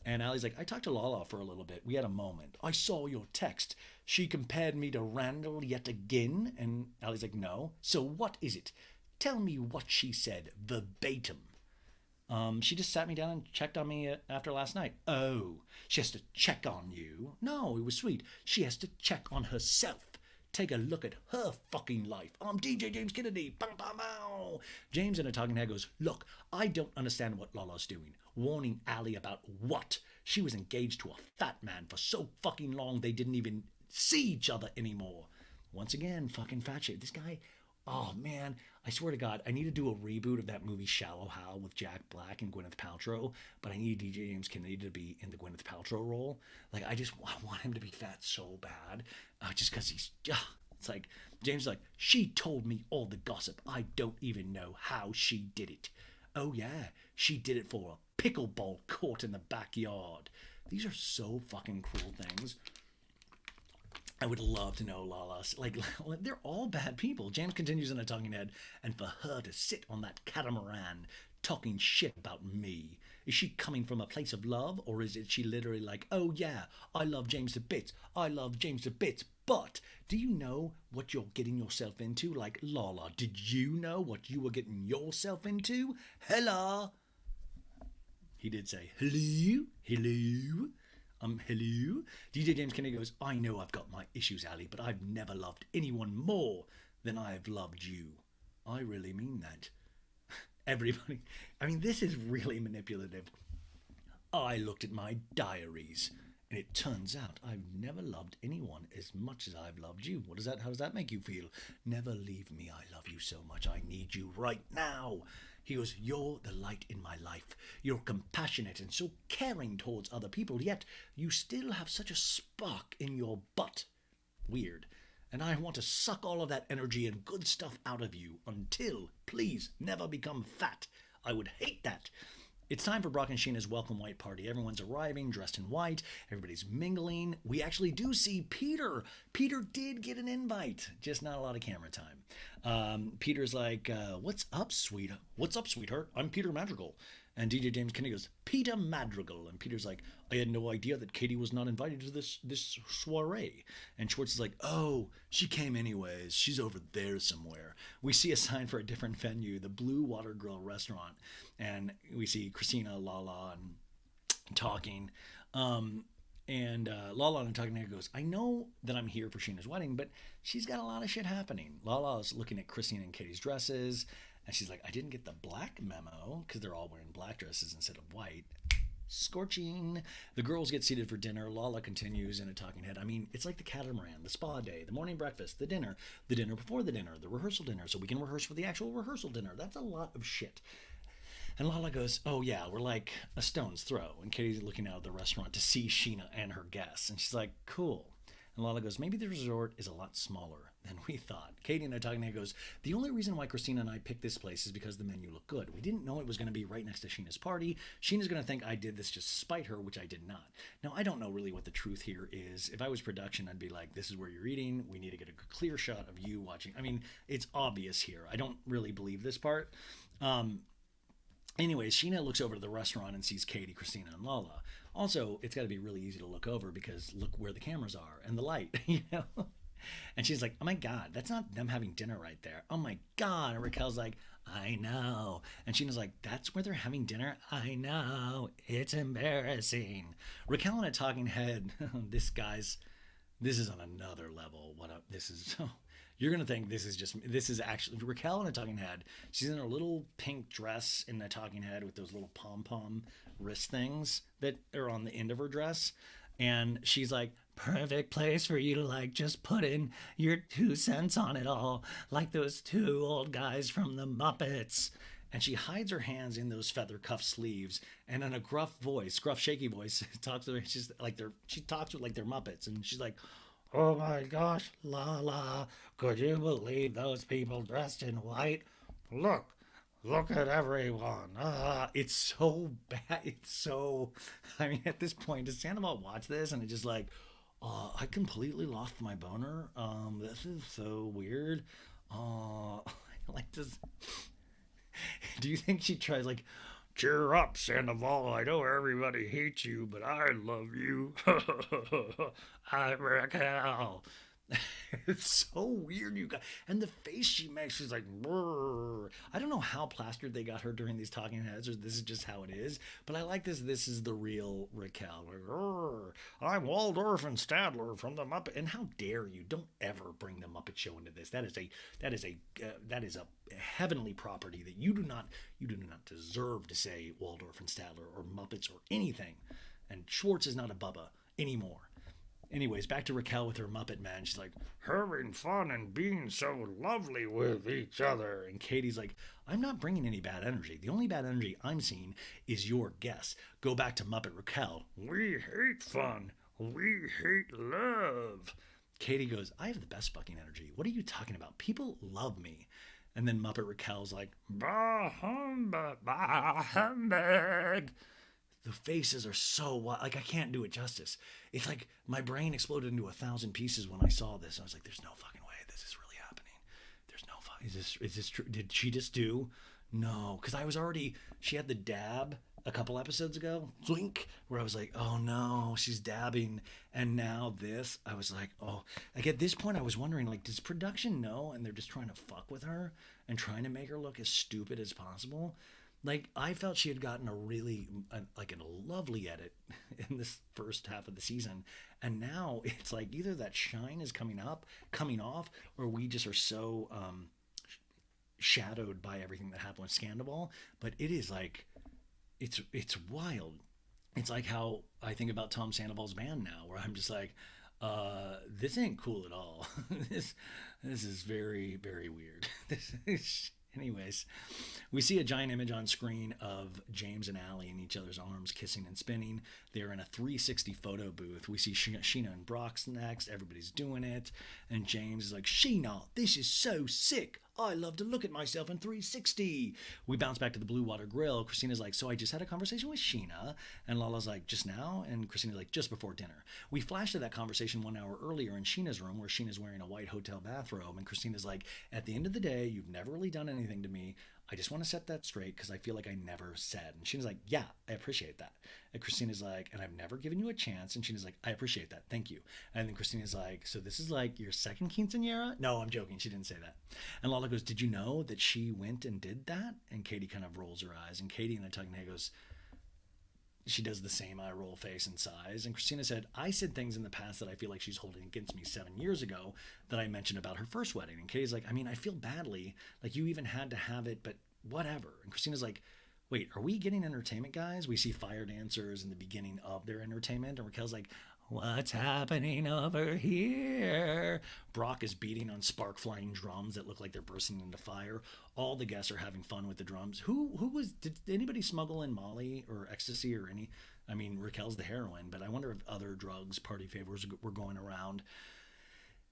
And Allie's like, "I talked to Lala for a little bit. We had a moment. I saw your text. She compared me to Randall yet again." And Allie's like, "No. So what is it? Tell me what she said verbatim." She just sat me down and checked on me after last night." "Oh, she has to check on you?" "No, it was sweet. She has to check on herself. Take a look at her fucking life. I'm DJ James Kennedy. Bam, bam, bam." James in a Talking Head goes, "Look, I don't understand what Lala's doing. Warning Allie about what? She was engaged to a fat man for so fucking long they didn't even see each other anymore." Once again, fucking fat shit. This guy... Oh man, I swear to God, I need to do a reboot of that movie Shallow Hal with Jack Black and Gwyneth Paltrow, but I need DJ James Kennedy to be in the Gwyneth Paltrow role. Like, I want him to be fat so bad, just because he's... It's like, James is like, "She told me all the gossip. I don't even know how she did it." "Oh yeah, she did it for a pickleball court in the backyard." These are so fucking cruel things. I would love to know Lala's. Like, they're all bad people. James continues in a Talking Head, "And for her to sit on that catamaran talking shit about me, is she coming from a place of love, or is it she literally like, oh yeah, I love James to bits. I love James to bits. But do you know what you're getting yourself into? Like, Lala, did you know what you were getting yourself into? Hello." He did say, "Hello? Hello?" Hello? DJ James Kennedy goes, "I know I've got my issues, Allie, but I've never loved anyone more than I've loved you. I really mean that." Everybody, I mean, this is really manipulative. "I looked at my diaries, and it turns out I've never loved anyone as much as I've loved you. How does that make you feel? Never leave me. I love you so much. I need you right now." He goes, "You're the light in my life. You're compassionate and so caring towards other people, yet you still have such a spark in your butt. Weird. And I want to suck all of that energy and good stuff out of you until, please, never become fat. I would hate that." It's time for Brock and Scheana's welcome white party. Everyone's arriving, dressed in white. Everybody's mingling. We actually do see Peter. Peter did get an invite, just not a lot of camera time. Peter's like, "What's up, sweetheart? What's up, sweetheart? I'm Peter Madrigal." And DJ James Kennedy goes, "Peter Madrigal." And Peter's like, "I had no idea that Katie was not invited to this soiree." And Schwartz is like, "Oh, she came anyways. She's over there somewhere." We see a sign for a different venue, the Blue Water Grill restaurant. And we see Kristina, Lala, and talking. And Lala and talking goes, "I know that I'm here for Scheana's wedding, but she's got a lot of shit happening." Lala's looking at Kristina and Katie's dresses. And she's like, "I didn't get the black memo," because they're all wearing black dresses instead of white. Scorching. The girls get seated for dinner. Lala continues in a Talking Head. I mean, it's like the catamaran, the spa day, the morning breakfast, the dinner before the dinner, the rehearsal dinner, so we can rehearse for the actual rehearsal dinner. That's a lot of shit. And Lala goes, "Oh yeah, we're like a stone's throw." And Katie's looking out of the restaurant to see Scheana and her guests. And she's like, "Cool." And Lala goes, "Maybe the resort is a lot smaller than we thought." Katie and I talking, and goes, "The only reason why Kristina and I picked this place is because the menu looked good. We didn't know it was going to be right next to Scheana's party. Scheana's going to think I did this just to spite her, which I did not." Now, I don't know really what the truth here is. If I was production, I'd be like, "This is where you're eating. We need to get a clear shot of you watching." I mean, it's obvious here. I don't really believe this part. Anyways, Scheana looks over to the restaurant and sees Katie, Kristina, and Lala. Also, it's got to be really easy to look over because look where the cameras are and the light, you know? And she's like, oh my God, that's not them having dinner right there. Oh my God. And Raquel's like, I know. And Sheena's like, that's where they're having dinner? I know. It's embarrassing. Raquel in a talking head, this is on another level. This is, you're going to think this is actually Raquel in a talking head. She's in her little pink dress in a talking head with those little pom-pom wrist things that are on the end of her dress. And she's like, perfect place for you to like just put in your 2 cents on it all, like those two old guys from the Muppets. And she hides her hands in those feather cuff sleeves, and in a gruff, shaky voice, talks to her. She talks with like they're Muppets, and she's like, "Oh my gosh, Lala, could you believe those people dressed in white? Look, look at everyone. It's so bad. It's so. I mean, at this point, does Sandoval watch this and it's just like, I completely lost my boner. This is so weird. Like, do you think she tries like, cheer up, Sandoval. I know everybody hates you, but I love you. I'm Raquel. It's so weird, you guys. And the face she makes, she's like, brrr. I don't know how plastered they got her during these talking heads, or this is just how it is. But I like this. This is the real Raquel. Like, I'm Waldorf and Stadler from the Muppet. And how dare you? Don't ever bring the Muppet Show into this. That is a heavenly property that you do not deserve to say Waldorf and Stadler or Muppets or anything. And Schwartz is not a Bubba anymore. Anyways, back to Raquel with her Muppet man. She's like, having fun and being so lovely with each other. And Katie's like, I'm not bringing any bad energy. The only bad energy I'm seeing is your guess. Go back to Muppet Raquel. We hate fun. We hate love. Katie goes, I have the best fucking energy. What are you talking about? People love me. And then Muppet Raquel's like, bah humbug, bah humbug. The faces are so wild. Like, I can't do it justice. It's like my brain exploded into 1,000 pieces when I saw this. I was like, there's no fucking way this is really happening. There's no fucking, is this true? Did she just do? No. Because she had the dab a couple episodes ago, Zwink, where I was like, oh no, she's dabbing. And now this, I was like, oh, like at this point I was wondering, like, does production know and they're just trying to fuck with her and trying to make her look as stupid as possible? Like, I felt she had gotten a lovely edit in this first half of the season. And now it's like either that shine is coming off, or we just are so shadowed by everything that happened with Sandoval. But it is like, it's wild. It's like how I think about Tom Sandoval's band now, where I'm just like, this ain't cool at all. This is very, very weird. Anyways, we see a giant image on screen of James and Allie in each other's arms, kissing and spinning. They're in a 360 photo booth. We see Scheana and Brock's next. Everybody's doing it. And James is like, Scheana, this is so sick. I love to look at myself in 360. We bounce back to the Blue Water Grill. Kristina's like, so I just had a conversation with Scheana. And Lala's like, just now? And Kristina's like, just before dinner. We flash to that conversation 1 hour earlier in Scheana's room, where Scheana's wearing a white hotel bathrobe. And Kristina's like, at the end of the day, you've never really done anything to me. I just want to set that straight because I feel like I never said. And Scheana's like, yeah, I appreciate that. And Kristina's like, and I've never given you a chance. And Scheana's like, I appreciate that. Thank you. And then Kristina's like, so this is like your second quinceañera? No, I'm joking. She didn't say that. And Lala goes, did you know that she went and did that? And Katie kind of rolls her eyes. And Katie in a tugging head goes, she does the same eye roll face and sighs. And Kristina said, I said things in the past that I feel like she's holding against me 7 years ago that I mentioned about her first wedding. And Katie's like, I mean, I feel badly. Like, you even had to have it, but whatever. And Kristina's like, wait, are we getting entertainment, guys? We see fire dancers in the beginning of their entertainment. And Raquel's like, what's happening over here? Brock is beating on spark flying drums that look like they're bursting into fire. All the guests are having fun with the drums. Did anybody smuggle in Molly or ecstasy or any? I mean, Raquel's the heroine, but I wonder if other drugs, party favors were going around.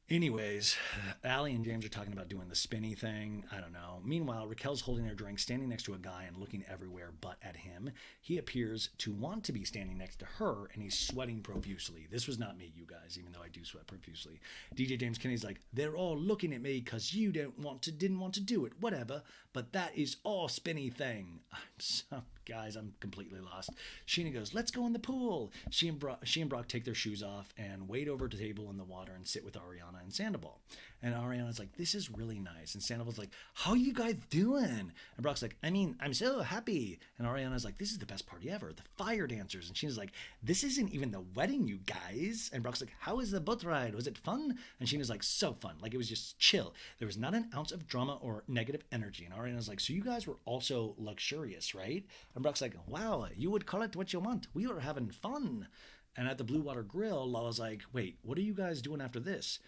Anyways, Allie and James are talking about doing the spinny thing. I don't know. Meanwhile, Raquel's holding her drink, standing next to a guy and looking everywhere but at him. He appears to want to be standing next to her, and he's sweating profusely. This was not me, you guys, even though I do sweat profusely. DJ James Kenney's like, they're all looking at me because you didn't want to do it. Whatever. But that is all spinny thing. So, guys, I'm completely lost. Scheana goes, let's go in the pool. She and Brock take their shoes off and wade over to the table in the water and sit with Ariana and Sandoval. And Ariana's like, this is really nice. And Sandoval's like, how you guys doing? And Brock's like, I mean, I'm so happy. And Ariana's like, this is the best party ever. The fire dancers. And Scheana's like, this isn't even the wedding, you guys. And Brock's like, how was the boat ride? Was it fun? And Scheana's like, so fun. Like, it was just chill. There was not an ounce of drama or negative energy. And Ariana's like, so you guys were also luxurious, right? And Brock's like, wow, you would call it what you want. We were having fun. And at the Blue Water Grill, Lala's like, wait, what are you guys doing after this?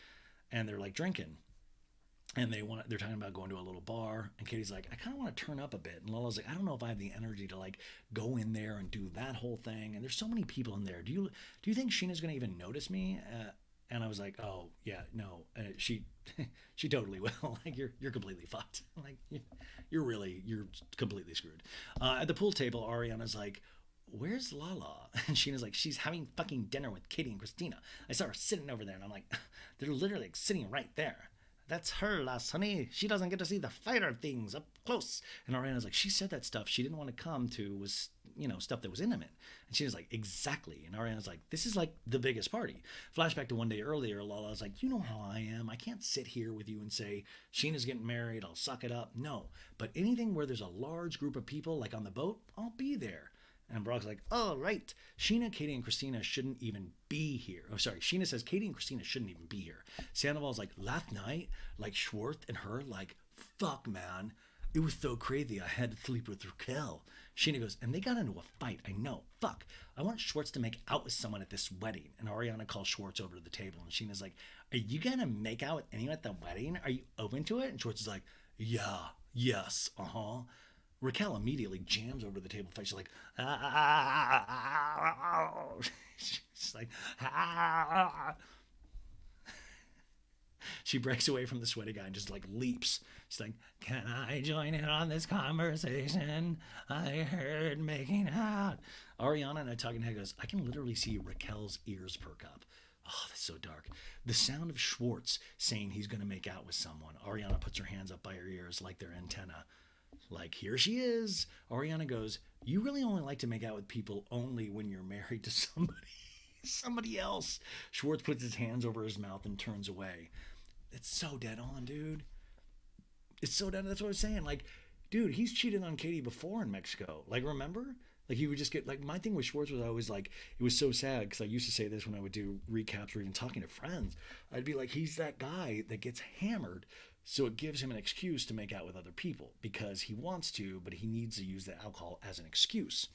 And they're like drinking. And they're talking about going to a little bar. And Katie's like, I kind of want to turn up a bit. And Lala's like, I don't know if I have the energy to like go in there and do that whole thing. And there's so many people in there. Do you think Scheana's going to even notice me? And I was like, oh yeah, no. She totally will. Like you're completely fucked. Like you're completely screwed. At the pool table, Ariana's like, where's Lala? And Scheana's like, she's having fucking dinner with Katie and Kristina. I saw her sitting over there, and I'm like, they're literally like sitting right there. That's her loss, honey. She doesn't get to see the fighter things up close. And Ariana's like, she said that stuff she didn't want to come to was, stuff that was intimate. And she was like, exactly. And Ariana's like, this is like the biggest party. Flashback to one day earlier, Lala's like, you know how I am. I can't sit here with you and say, Scheana's getting married, I'll suck it up. No. But anything where there's a large group of people, like on the boat, I'll be there. And Brock's like, oh, right. Scheana, Katie, and Kristina shouldn't even be here. Oh, sorry. Scheana says Katie and Kristina shouldn't even be here. Sandoval's like, last night, like Schwartz and her, like, fuck, man. It was so crazy. I had to sleep with Raquel. Scheana goes, and they got into a fight. I know. Fuck. I want Schwartz to make out with someone at this wedding. And Ariana calls Schwartz over to the table. And Scheana's like, are you going to make out with anyone at the wedding? Are you open to it? And Schwartz is like, yeah, yes, uh-huh. Raquel immediately jams over the table fight. She's like, she's like, she breaks away from the sweaty guy and just like leaps. She's like, can I join in on this conversation? I heard making out. Ariana in a talking head goes, I can literally see Raquel's ears perk up. Oh, that's so dark. The sound of Schwartz saying he's going to make out with someone. Ariana puts her hands up by her ears like they're antenna. Like, here she is. Ariana goes, you really only like to make out with people only when you're married to somebody else. Schwartz puts his hands over his mouth and turns away. It's so dead on, dude. It's so dead on. That's what I was saying. Like, dude, he's cheated on Katie before in Mexico. Like, remember? Like, he would just get, like, my thing with Schwartz was always like, it was so sad because I used to say this when I would do recaps or even talking to friends. I'd be like, he's that guy that gets hammered. So it gives him an excuse to make out with other people because he wants to, but he needs to use the alcohol as an excuse.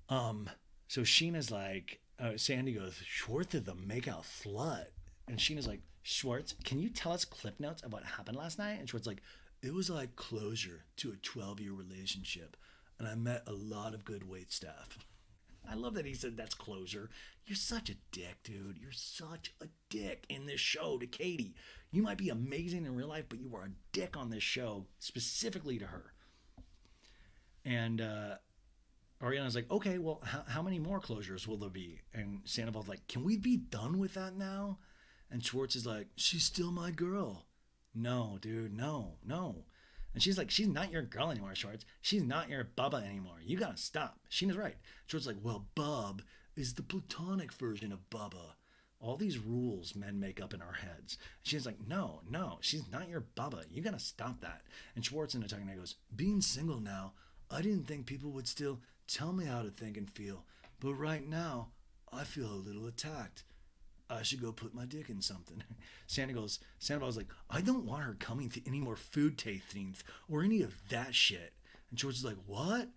So Scheana's like, Sandy goes, Schwartz is the makeout slut. And Scheana's like, Schwartz, can you tell us clip notes of what happened last night? And Schwartz's like, it was like closure to a 12-year relationship. And I met a lot of good wait staff. I love that he said that's closure. You're such a dick, dude. You're such a dick in this show to Katie. You might be amazing in real life, but you are a dick on this show, specifically to her. And Ariana's like, okay, well, how many more closures will there be? And Sandoval's like, can we be done with that now? And Schwartz is like, she's still my girl. No, dude, no. And she's like, she's not your girl anymore, Schwartz. She's not your Bubba anymore. You gotta stop. Scheana's right. Schwartz is like, well, Bub is the platonic version of Bubba. All these rules men make up in our heads. She's like, no, she's not your Bubba. You gotta stop that. And Schwartz in a talking head goes, being single now, I didn't think people would still tell me how to think and feel. But right now, I feel a little attacked. I should go put my dick in something. Sandoval's like, I don't want her coming to any more food tastings or any of that shit. And Schwartz is like, what?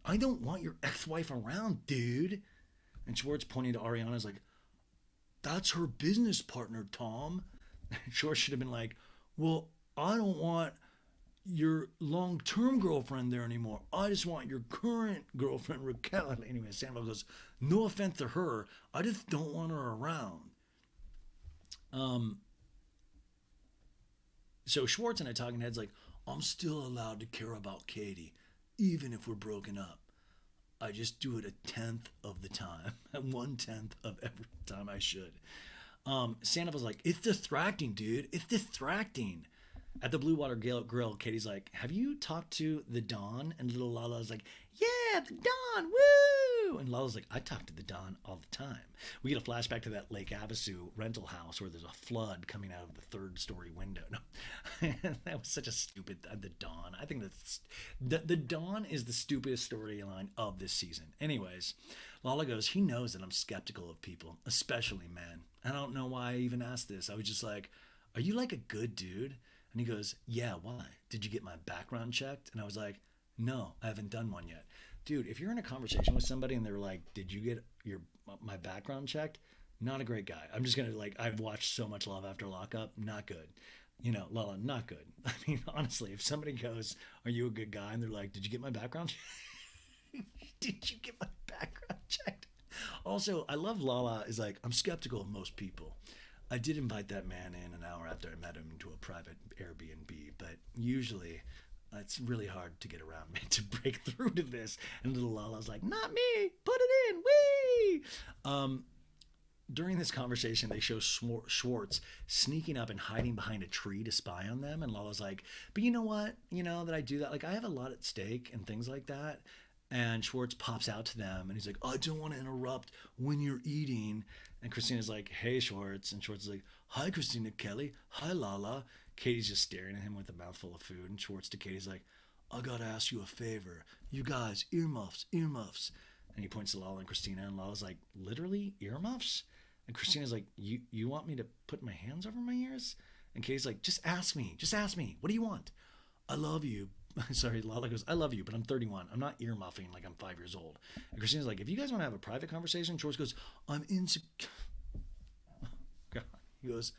I don't want your ex-wife around, dude. And Schwartz pointing to Ariana is like, that's her business partner, Tom. Schwartz should have been like, well, I don't want your long-term girlfriend there anymore. I just want your current girlfriend, Raquel. Anyway, Sandoval goes, no offense to her. I just don't want her around. So Schwartz in a talking head's like, I'm still allowed to care about Katie, even if we're broken up. I just do it 1/10 of the time, 1/10 of every time I should. Sandoval's like, it's distracting, dude. It's distracting. At the Blue Water Grill, Katie's like, have you talked to the Don? And little Lala's like, yeah, the Don, woo! And Lala's like, I talk to the Don all the time. We get a flashback to that Lake Havasu rental house where there's a flood coming out of the third story window. No. That was such a stupid, the Don. I think that's, the Don is the stupidest storyline of this season. Anyways, Lala goes, he knows that I'm skeptical of people, especially men. I don't know why I even asked this. I was just like, are you like a good dude? And he goes, yeah, why? Did you get my background checked? And I was like, no, I haven't done one yet. Dude, if you're in a conversation with somebody and they're like, did you get my background checked? Not a great guy. I'm just going to like, I've watched so much Love After Lockup. Not good. You know, Lala, not good. I mean, honestly, if somebody goes, are you a good guy? And they're like, did you get my background checked? Did you get my background checked? Also, I love Lala is like, I'm skeptical of most people. I did invite that man in an hour after I met him to a private Airbnb, but usually it's really hard to get around me to break through to this. And little Lala's like, not me, put it in, wee! During this conversation, they show Schwartz sneaking up and hiding behind a tree to spy on them. And Lala's like, but you know what? You know that I do that. Like, I have a lot at stake and things like that. And Schwartz pops out to them and he's like, I don't want to interrupt when you're eating. And Kristina's like, hey, Schwartz. And Schwartz is like, hi, Kristina Kelly. Hi, Lala. Katie's just staring at him with a mouthful of food. And Schwartz to Katie's like, I got to ask you a favor. You guys, earmuffs, earmuffs. And he points to Lala and Kristina. And Lala's like, literally earmuffs? And Kristina's like, you want me to put my hands over my ears? And Katie's like, just ask me. Just ask me. What do you want? I love you. Sorry, Lala goes, I love you, but I'm 31. I'm not earmuffing like I'm 5 years old. And Kristina's like, if you guys want to have a private conversation, Schwartz goes, I'm insecure. God. He goes,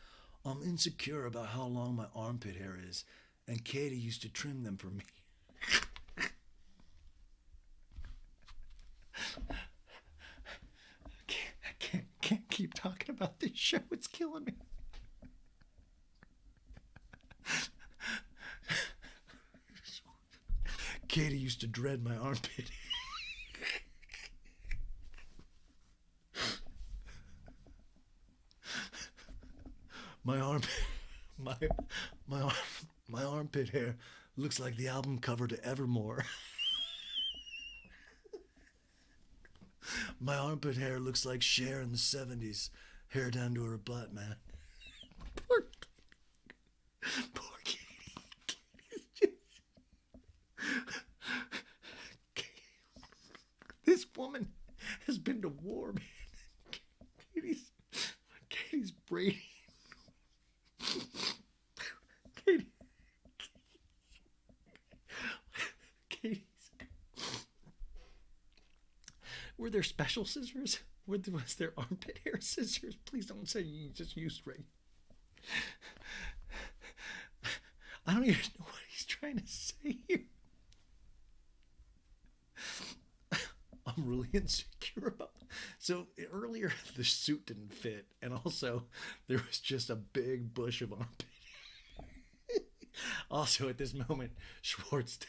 I'm insecure about how long my armpit hair is, and Katie used to trim them for me. I can't keep talking about this show. It's killing me. Katie used to dread my armpit. My armpit hair looks like the album cover to Evermore. My armpit hair looks like Cher in the 70s, hair down to her butt, man. Poor Katie. This woman has been to war, man. Katie's braiding. Katie's. Were there special scissors? Was there armpit hair scissors? Please don't say you just used regular. I don't even know what he's trying to say here. I'm really insecure about it. So earlier the suit didn't fit, and also there was just a big bush of armpit. Also at this moment, Schwartz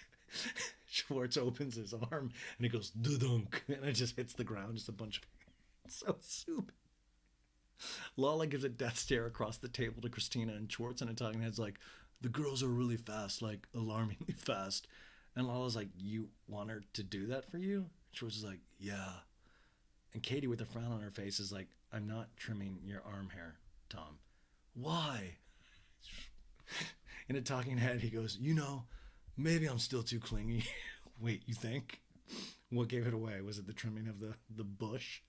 opens his arm and he goes dunk, and it just hits the ground, just a bunch of so stupid. Lala gives a death stare across the table to Kristina, and Schwartz in a talking head's like, the girls are really fast, like alarmingly fast. And Lala's like, you want her to do that for you? Schwartz is like, yeah. And Katie with a frown on her face is like, I'm not trimming your arm hair, Tom. Why? In a talking head, he goes, you know, maybe I'm still too clingy. Wait, you think? What gave it away? Was it the trimming of the bush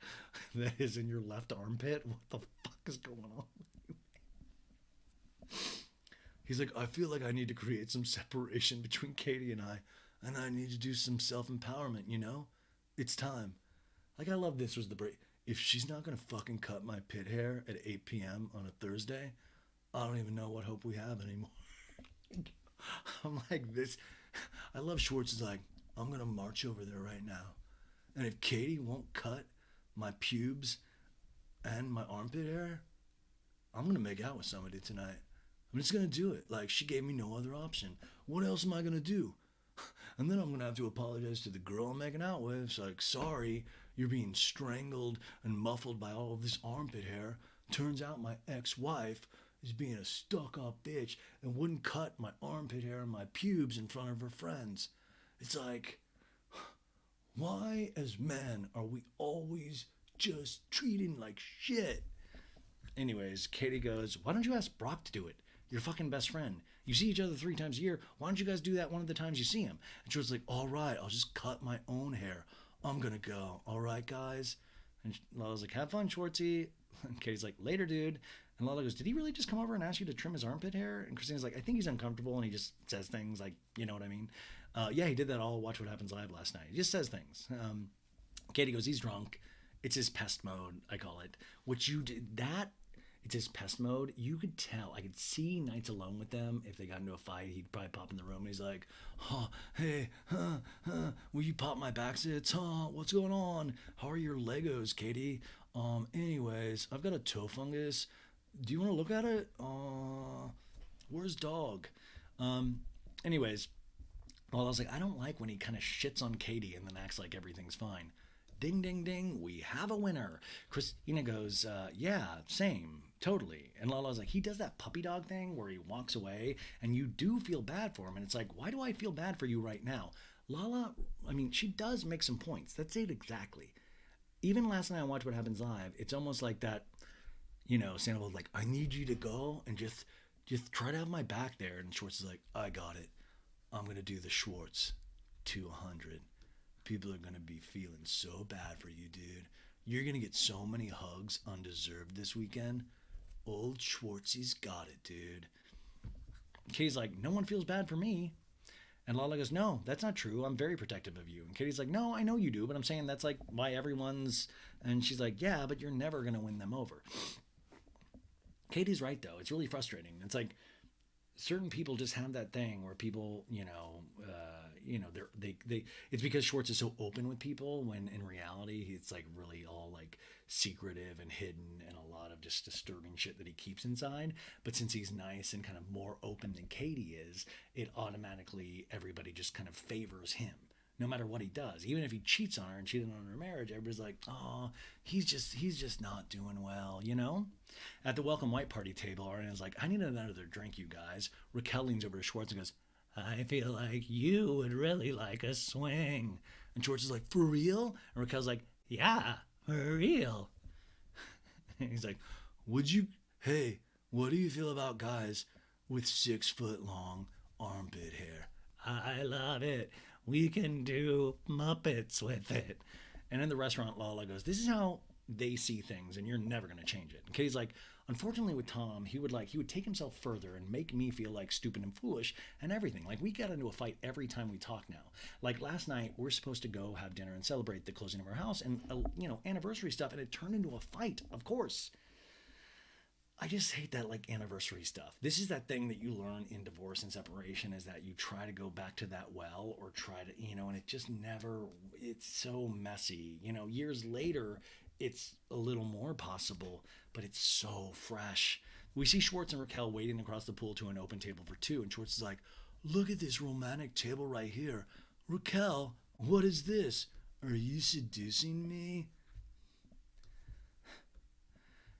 that is in your left armpit? What the fuck is going on with you? He's like, I feel like I need to create some separation between Katie and I need to do some self-empowerment, you know? It's time. Like, I love this was the break. If she's not going to fucking cut my pit hair at 8 p.m. on a Thursday, I don't even know what hope we have anymore. I'm like this. I love Schwartz is like, I'm going to march over there right now. And if Katie won't cut my pubes and my armpit hair, I'm going to make out with somebody tonight. I'm just going to do it. Like, she gave me no other option. What else am I going to do? And then I'm going to have to apologize to the girl I'm making out with. It's like, sorry, you're being strangled and muffled by all of this armpit hair. Turns out my ex-wife is being a stuck-up bitch and wouldn't cut my armpit hair and my pubes in front of her friends. It's like, why as men are we always just treating like shit? Anyways, Katie goes, why don't you ask Brock to do it? Your fucking best friend. You see each other 3 times a year. Why don't you guys do that one of the times you see him? And she was like, all right, I'll just cut my own hair. I'm going to go. All right, guys. And Lala was like, have fun, Schwartzy. And Katie's like, later, dude. And Lala goes, did he really just come over and ask you to trim his armpit hair? And Kristina's like, I think he's uncomfortable. And he just says things like, you know what I mean? Yeah, he did that all Watch What Happens Live last night. He just says things. Katie goes, he's drunk. It's his pest mode, I call it. What you did, that, it's his pest mode. You could tell. I could see nights alone with them. If they got into a fight, he'd probably pop in the room and he's like, hey, will you pop my back sits? What's going on? How are your Legos, Katie? Anyways, I've got a toe fungus. Do you want to look at it? Where's dog? Anyways, well, I was like, I don't like when he kind of shits on Katie and then acts like everything's fine. Ding, ding, ding, we have a winner. Kristina goes, yeah, same, totally. And Lala's like, he does that puppy dog thing where he walks away and you do feel bad for him. And it's like, why do I feel bad for you right now? Lala, I mean, she does make some points. That's it exactly. Even last night I watched What Happens Live, it's almost like that, you know, Sandoval's like, I need you to go and just try to have my back there. And Schwartz is like, I got it. I'm going to do the Schwartz 200. People are going to be feeling so bad for you, dude. You're going to get so many hugs undeserved this weekend. Old Schwartzy's got it, dude. Katie's like, no one feels bad for me. And Lala goes, no, that's not true. I'm very protective of you. And Katie's like, no, I know you do, but I'm saying that's like why everyone's... And she's like, yeah, but you're never going to win them over. Katie's right, though. It's really frustrating. It's like certain people just have that thing where people, it's because Schwartz is so open with people when in reality it's like really all like secretive and hidden and a lot of just disturbing shit that he keeps inside. But since he's nice and kind of more open than Katie is, it automatically everybody just kind of favors him. No matter what he does, even if he cheats on her and cheated on her marriage, everybody's like, oh, he's just not doing well, you know? At the welcome white party table, Ariana's like, I need another drink, you guys. Raquel leans over to Schwartz and goes, I feel like you would really like a swing. And Schwartz is like, for real? And Raquel's like, yeah, for real. And he's like, what do you feel about guys with 6-foot-long armpit hair? I love it. We can do Muppets with it. And in the restaurant, Lala goes, this is how they see things, and you're never going to change it. And Katie's like, unfortunately with Tom, he would take himself further and make me feel like stupid and foolish and everything. Like, we get into a fight every time we talk now. Like, last night, we're supposed to go have dinner and celebrate the closing of our house and, anniversary stuff, and it turned into a fight, of course. I just hate that like anniversary stuff. This is that thing that you learn in divorce and separation, is that you try to go back to that well or try to, and it just never, it's so messy. Years later, it's a little more possible, but it's so fresh. We see Schwartz and Raquel waiting across the pool to an open table for 2, and Schwartz is like, look at this romantic table right here. Raquel, what is this? Are you seducing me?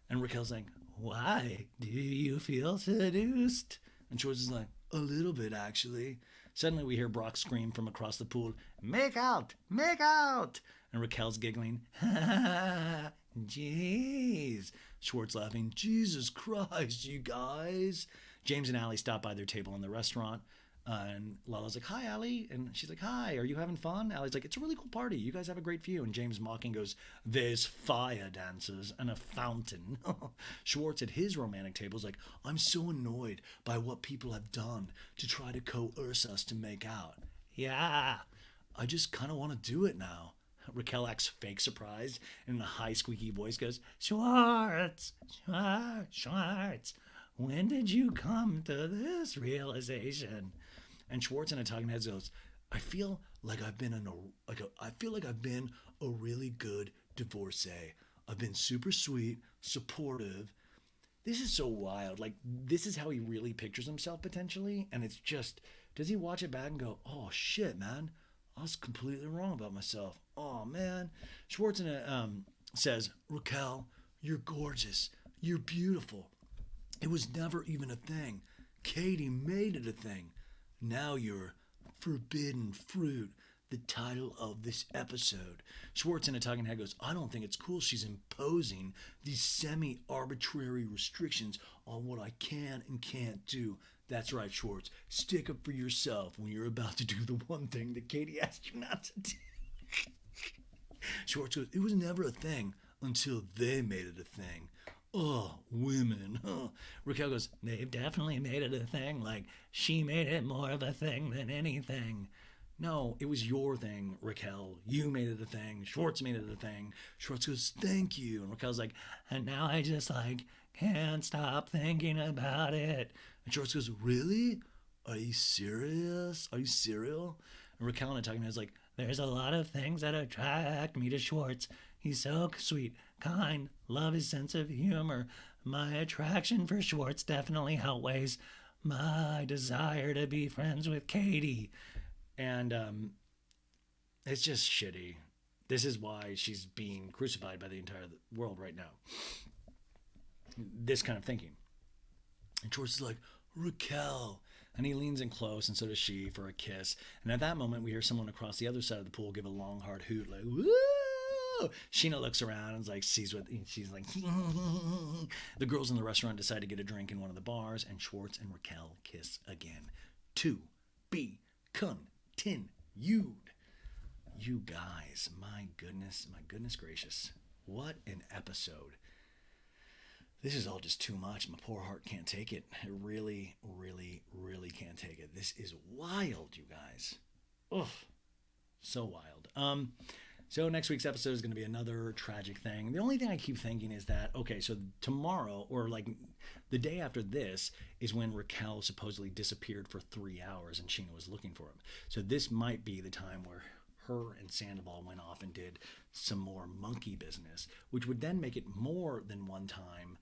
And Raquel's like, why? Do you feel seduced? And Schwartz is like, a little bit, actually. Suddenly we hear Brock scream from across the pool, make out! Make out! And Raquel's giggling, ha, jeez. Schwartz laughing, Jesus Christ, you guys. James and Allie stop by their table in the restaurant. And Lala's like, hi, Allie. And she's like, hi, are you having fun? Allie's like, it's a really cool party. You guys have a great view. And James mocking goes, there's fire dancers and a fountain. Schwartz at his romantic table is like, I'm so annoyed by what people have done to try to coerce us to make out. Yeah, I just kind of want to do it now. Raquel acts fake surprised and in a high squeaky voice goes, Schwartz, when did you come to this realization? And Schwartz in a talking head goes, I feel like I've been a really good divorcee. I've been super sweet, supportive. This is so wild. Like, this is how he really pictures himself potentially. And it's just, does he watch it back and go, oh shit, man, I was completely wrong about myself. Oh man. Schwartz says, Raquel, you're gorgeous. You're beautiful. It was never even a thing. Katie made it a thing. Now you're forbidden fruit, the title of this episode. Schwartz in a talking head goes, I don't think it's cool she's imposing these semi-arbitrary restrictions on what I can and can't do. That's right, Schwartz. Stick up for yourself when you're about to do the one thing that Katie asked you not to do. Schwartz goes, it was never a thing until they made it a thing. Oh, women. Huh. Raquel goes, they've definitely made it a thing. Like, she made it more of a thing than anything. No, it was your thing, Raquel. You made it a thing. Schwartz made it a thing. Schwartz goes, thank you. And Raquel's like, and now I just, can't stop thinking about it. And Schwartz goes, really? Are you serious? Are you serial? And Raquel in a talking head is like, there's a lot of things that attract me to Schwartz. He's so sweet, kind, love his sense of humor. My attraction for Schwartz definitely outweighs my desire to be friends with Katie. And it's just shitty. This is why she's being crucified by the entire world right now. This kind of thinking. And Schwartz is like, Raquel. And he leans in close, and so does she, for a kiss. And at that moment, we hear someone across the other side of the pool give a long, hard hoot, like, woo! Scheana looks around and sees what she's like. The girls in the restaurant decide to get a drink in one of the bars, and Schwartz and Raquel kiss again. To be continued. You guys, my goodness gracious. What an episode. This is all just too much. My poor heart can't take it. It really, really, really can't take it. This is wild, you guys. Ugh. So wild. So next week's episode is going to be another tragic thing. The only thing I keep thinking is that, okay, so tomorrow, or the day after this, is when Raquel supposedly disappeared for 3 hours and Scheana was looking for him. So this might be the time where her and Sandoval went off and did some more monkey business, which would then make it more than one time,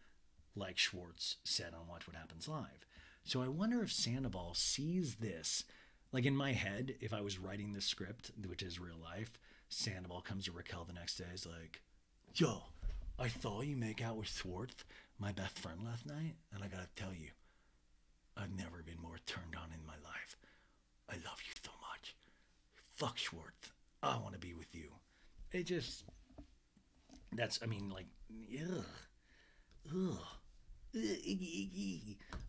like Schwartz said on Watch What Happens Live. So I wonder if Sandoval sees this. Like in my head, if I was writing this script, which is real life, Sandoval comes to Raquel the next day, is like, yo, I saw you make out with Schwartz, my best friend, last night, and I gotta tell you, I've never been more turned on in my life. I love you so much. Fuck Schwartz. I want to be with you. It just, ugh. Ugh.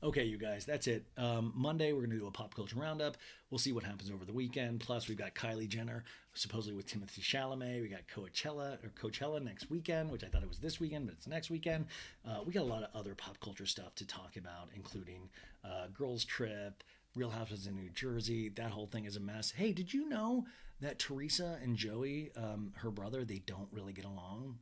Okay, you guys, that's it. Monday, we're going to do a pop culture roundup. We'll see what happens over the weekend. Plus, we've got Kylie Jenner, supposedly with Timothée Chalamet. We got Coachella next weekend, which I thought it was this weekend, but it's next weekend. We got a lot of other pop culture stuff to talk about, including Girls Trip, Real Housewives in New Jersey. That whole thing is a mess. Hey, did you know that Teresa and Joey, her brother, they don't really get along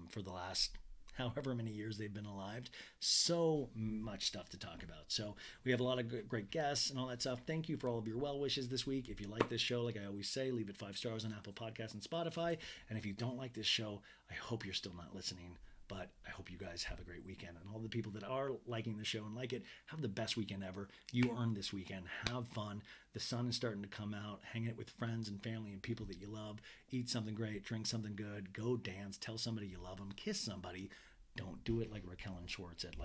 for the last however many years they've been alive? So much stuff to talk about. So we have a lot of great guests and all that stuff. Thank you for all of your well wishes this week. If you like this show, like I always say, leave it 5 stars on Apple Podcasts and Spotify. And if you don't like this show, I hope you're still not listening. But I hope you guys have a great weekend. And all the people that are liking the show and like it, have the best weekend ever. You earned this weekend. Have fun. The sun is starting to come out. Hang it with friends and family and people that you love. Eat something great. Drink something good. Go dance. Tell somebody you love them. Kiss somebody. Don't do it like Raquel and Schwartz at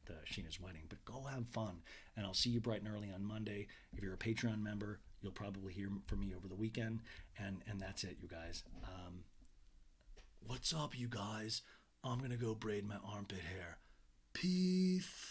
the Scheana's wedding. But go have fun. And I'll see you bright and early on Monday. If you're a Patreon member, you'll probably hear from me over the weekend. And that's it, you guys. What's up, you guys? I'm going to go braid my armpit hair. Peace.